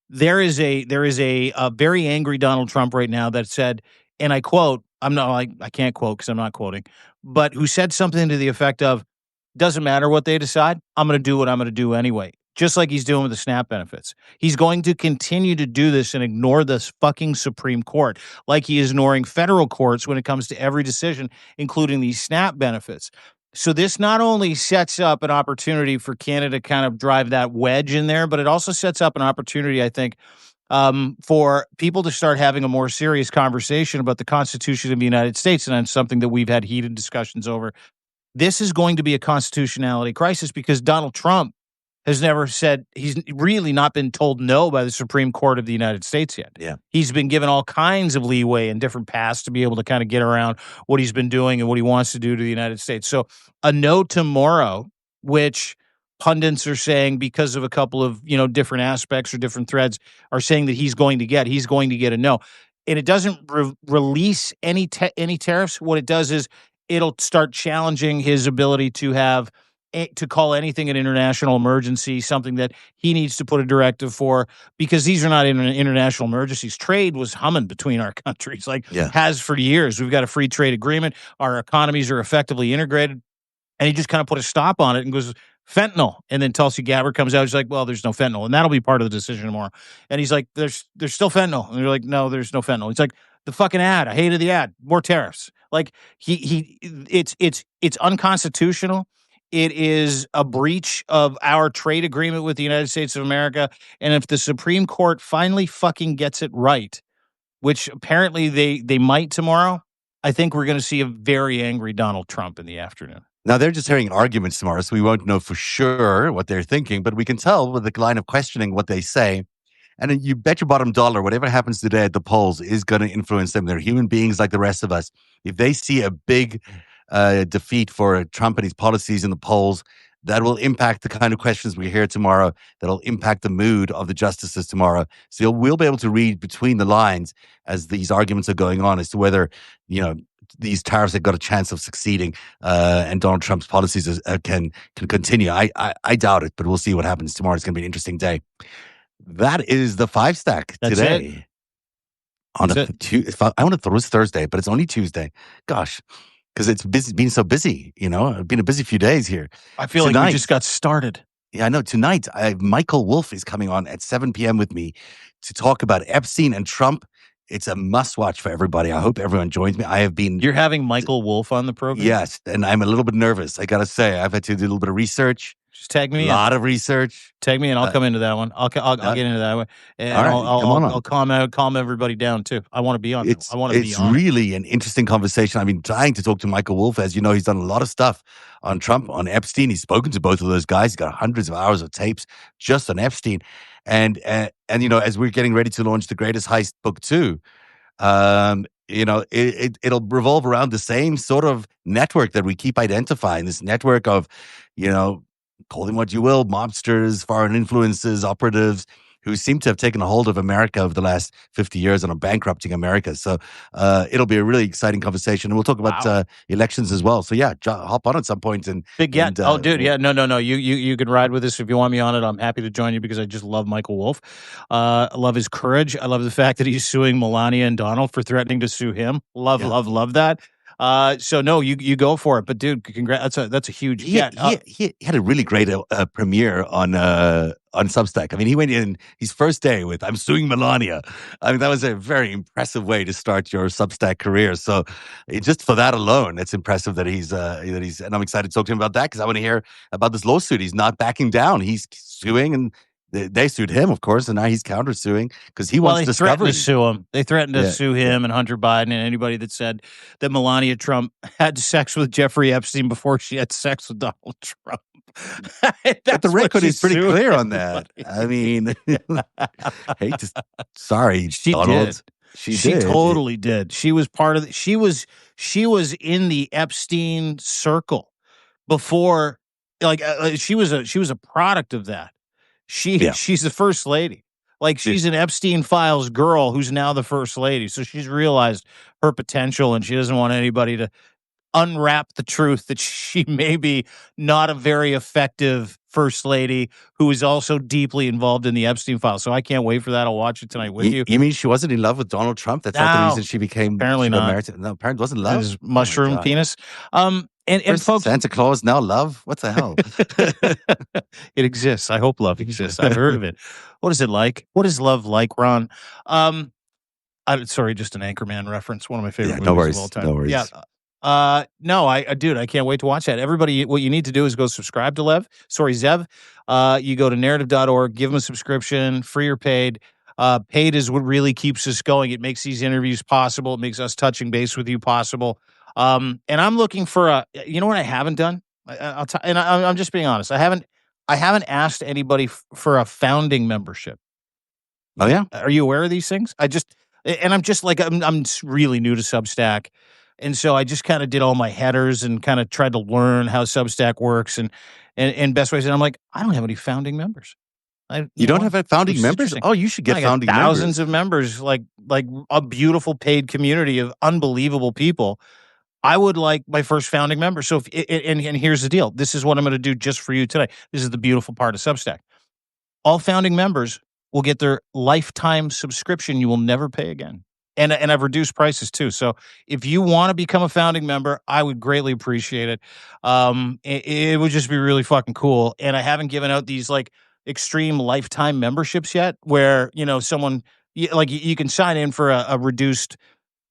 [SPEAKER 1] there is a very angry Donald Trump right now that said, and I quote, I can't quote because I'm not quoting, but who said something to the effect of, doesn't matter what they decide, I'm going to do what I'm going to do anyway. Just like he's doing with the SNAP benefits. He's going to continue to do this and ignore this fucking Supreme Court, like he is ignoring federal courts when it comes to every decision, including these SNAP benefits. So this not only sets up an opportunity for Canada to kind of drive that wedge in there, but it also sets up an opportunity, I think, for people to start having a more serious conversation about the Constitution of the United States. And that's something that we've had heated discussions over. This is going to be a constitutionality crisis because Donald Trump has never said, he's really not been told no by the Supreme Court of the United States yet.
[SPEAKER 2] Yeah.
[SPEAKER 1] He's been given all kinds of leeway and different paths to be able to kind of get around what he's been doing and what he wants to do to the United States. So a no tomorrow, which pundits are saying because of a couple of, different aspects or different threads are saying that he's going to get a no. And it doesn't release any tariffs. What it does is it'll start challenging his ability to call anything an international emergency, something that he needs to put a directive for, because these are not international emergencies. Trade was humming between our countries, has for years. We've got a free trade agreement. Our economies are effectively integrated. And he just kind of put a stop on it and goes, fentanyl. And then Tulsi Gabbard comes out. She's like, well, there's no fentanyl. And that'll be part of the decision tomorrow. And he's like, there's still fentanyl. And they're like, no, there's no fentanyl. He's like, the fucking ad. I hated the ad. More tariffs. Like it's unconstitutional. It is a breach of our trade agreement with the United States of America. And if the Supreme Court finally fucking gets it right, which apparently they might tomorrow, I think we're going to see a very angry Donald Trump in the afternoon.
[SPEAKER 2] Now, they're just hearing arguments tomorrow, so we won't know for sure what they're thinking, but we can tell with the line of questioning what they say. And you bet your bottom dollar, whatever happens today at the polls is going to influence them. They're human beings like the rest of us. If they see a big defeat for Trump and his policies in the polls, that will impact the kind of questions we hear tomorrow. That'll impact the mood of the justices tomorrow. So we'll be able to read between the lines as these arguments are going on as to whether, these tariffs have got a chance of succeeding and Donald Trump's policies can continue. I doubt it, but we'll see what happens tomorrow. It's going to be an interesting day. That is the FiveStack today. I want to thought it was Thursday, but it's only Tuesday. Gosh, because it's been so busy. It's been a busy few days here.
[SPEAKER 1] I feel like we just got started.
[SPEAKER 2] Yeah, I know. Tonight, Michael Wolff is coming on at 7 p.m. with me to talk about Epstein and Trump. It's a must-watch for everybody. I hope everyone joins me.
[SPEAKER 1] You're having Michael Wolff on the program?
[SPEAKER 2] Yes, and I'm a little bit nervous. I got to say, I've had to do a little bit of research.
[SPEAKER 1] Just tag me
[SPEAKER 2] in. A lot of research.
[SPEAKER 1] Tag me and I'll come into that one. I'll get into that one. And I'll calm everybody down too. I want to be on. It's
[SPEAKER 2] really an interesting conversation. I've been trying to talk to Michael Wolff. As you know, he's done a lot of stuff on Trump, on Epstein. He's spoken to both of those guys. He's got hundreds of hours of tapes just on Epstein. And as we're getting ready to launch The Greatest Heist Book 2, it'll revolve around the same sort of network that we keep identifying. This network of, call them what you will, mobsters, foreign influences, operatives, who seem to have taken a hold of America over the last 50 years and are bankrupting America. So it'll be a really exciting conversation. And we'll talk about elections as well. So yeah, hop on at some point. And
[SPEAKER 1] dude. Yeah. No. You can ride with us if you want me on it. I'm happy to join you because I just love Michael Wolff. I love his courage. I love the fact that he's suing Melania and Donald for threatening to sue him. Love that. So no, you go for it. But dude, congrats. That's a huge.
[SPEAKER 2] He had a really great premiere on Substack. I mean, he went in his first day with "I'm suing Melania." I mean, that was a very impressive way to start your Substack career. So just for that alone, it's impressive that he's and I'm excited to talk to him about that because I want to hear about this lawsuit. He's not backing down. He's suing and. They sued him, of course, and now he's countersuing because he wants to
[SPEAKER 1] threatened to sue him. They threatened to sue him and Hunter Biden and anybody that said that Melania Trump had sex with Jeffrey Epstein before she had sex with Donald Trump.
[SPEAKER 2] But the record is pretty clear on that. I mean, sorry,
[SPEAKER 1] she
[SPEAKER 2] Donald.
[SPEAKER 1] Did. She totally did. She was part of she was in the Epstein circle before, she was a product of that. She's the first lady. She's an Epstein Files girl who's now the first lady. So she's realized her potential and she doesn't want anybody to unwrap the truth that she may be not a very effective first lady who is also deeply involved in the Epstein Files. So I can't wait for that. I'll watch it tonight with you.
[SPEAKER 2] You mean she wasn't in love with Donald Trump? That's not the reason she became
[SPEAKER 1] apparently not
[SPEAKER 2] married. No, apparently wasn't love.
[SPEAKER 1] His mushroom penis. And folks,
[SPEAKER 2] Santa Claus now love? What the hell?
[SPEAKER 1] It exists. I hope love exists. I've heard of it. What is it like? What is love like, Ron? Sorry, just an Anchorman reference. One of my favorite movies of all time.
[SPEAKER 2] No worries.
[SPEAKER 1] Yeah. I can't wait to watch that. Everybody, what you need to do is go subscribe to Zev. You go to narrative.org, give him a subscription, free or paid. Paid is what really keeps us going. It makes these interviews possible. It makes us touching base with you possible. And I'm looking for you know what I haven't done? I'm just being honest. I haven't asked anybody for a founding membership.
[SPEAKER 2] Oh yeah.
[SPEAKER 1] Are you aware of these things? I'm really new to Substack. And so I just kind of did all my headers and kind of tried to learn how Substack works and best ways. And I'm like, I don't have any founding members.
[SPEAKER 2] You don't have founding members? Oh, you should get founding members.
[SPEAKER 1] Thousands of members, like a beautiful paid community of unbelievable people. I would like my first founding member. So and here's the deal. This is what I'm going to do just for you today. This is the beautiful part of Substack. All founding members will get their lifetime subscription. You will never pay again. And I've reduced prices too. So if you want to become a founding member, I would greatly appreciate it. It would just be really fucking cool. And I haven't given out these like extreme lifetime memberships yet, where someone you can sign in for a reduced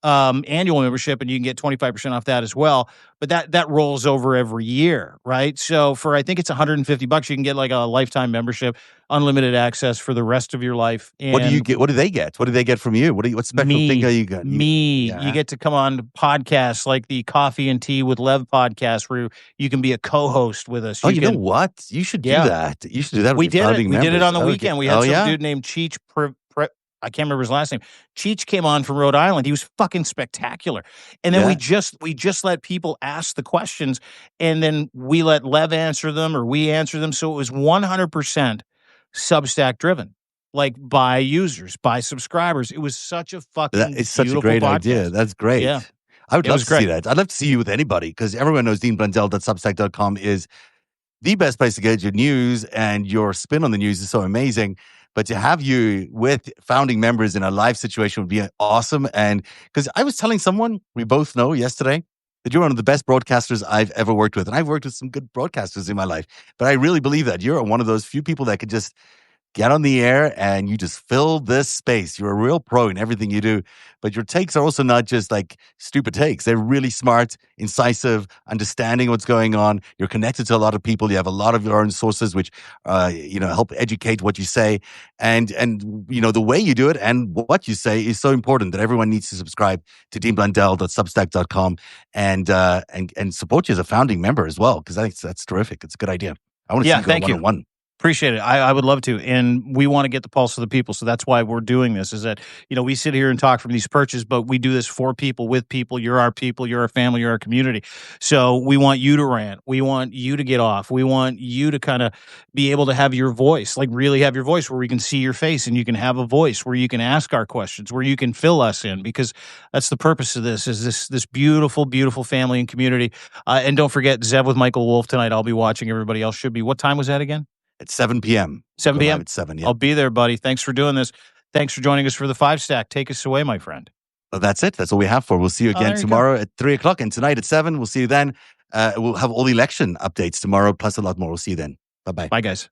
[SPEAKER 1] annual membership and you can get 25% off that as well. But that rolls over every year, right? So for I think it's $150, you can get like a lifetime membership, unlimited access for the rest of your life. And
[SPEAKER 2] what do you get? What do they get? What do they get from you? What special thing are you got?
[SPEAKER 1] You get to come on podcasts like the Coffee and Tea with Lev podcast, where you can be a co-host with us.
[SPEAKER 2] You know what? You should do that. You should do that.
[SPEAKER 1] We
[SPEAKER 2] did it.
[SPEAKER 1] We did it on the weekend. We had some dude named Cheech. I can't remember his last name. Cheech came on from Rhode Island. He was fucking spectacular. And then we just let people ask the questions, and then we let Lev answer them or we answer them. So it was 100% Substack driven, like by users, by subscribers. It was such a fucking
[SPEAKER 2] it's such a great idea. That's great.
[SPEAKER 1] Yeah.
[SPEAKER 2] I would love to see that. I'd love to see you with anybody, because everyone knows DeanBlundell.substack.com is the best place to get your news, and your spin on the news is so amazing. But to have you with founding members in a live situation would be awesome. And because I was telling someone we both know yesterday that you're one of the best broadcasters I've ever worked with. And I've worked with some good broadcasters in my life. But I really believe that you're one of those few people that could just get on the air and you just fill this space. You're a real pro in everything you do. But your takes are also not just like stupid takes. They're really smart, incisive, understanding what's going on. You're connected to a lot of people. You have a lot of your own sources, which, help educate what you say. And the way you do it and what you say is so important that everyone needs to subscribe to DeanBlundell.substack.com and support you as a founding member as well, because I think that's terrific. It's a good idea. I want to see you go one-on-one.
[SPEAKER 1] Appreciate it. I would love to. And we want to get the pulse of the people. So that's why we're doing this, is that, we sit here and talk from these perches, but we do this for people, with people. You're our people, you're our family, you're our community. So we want you to rant. We want you to get off. We want you to kind of be able to have your voice, like really have your voice, where we can see your face and you can have a voice, where you can ask our questions, where you can fill us in, because that's the purpose of this, is this beautiful, beautiful family and community. And don't forget, Zev with Michael Wolf tonight. I'll be watching. Everybody else should be. What time was that again?
[SPEAKER 2] At 7 p.m.
[SPEAKER 1] 7 p.m.
[SPEAKER 2] At 7, yeah.
[SPEAKER 1] I'll be there, buddy. Thanks for doing this. Thanks for joining us for the FiveStack. Take us away, my friend.
[SPEAKER 2] Well, that's it. That's all we have for. We'll see you again tomorrow at 3 o'clock, and tonight at 7. We'll see you then. We'll have all the election updates tomorrow, plus a lot more. We'll see you then. Bye-bye.
[SPEAKER 1] Bye, guys.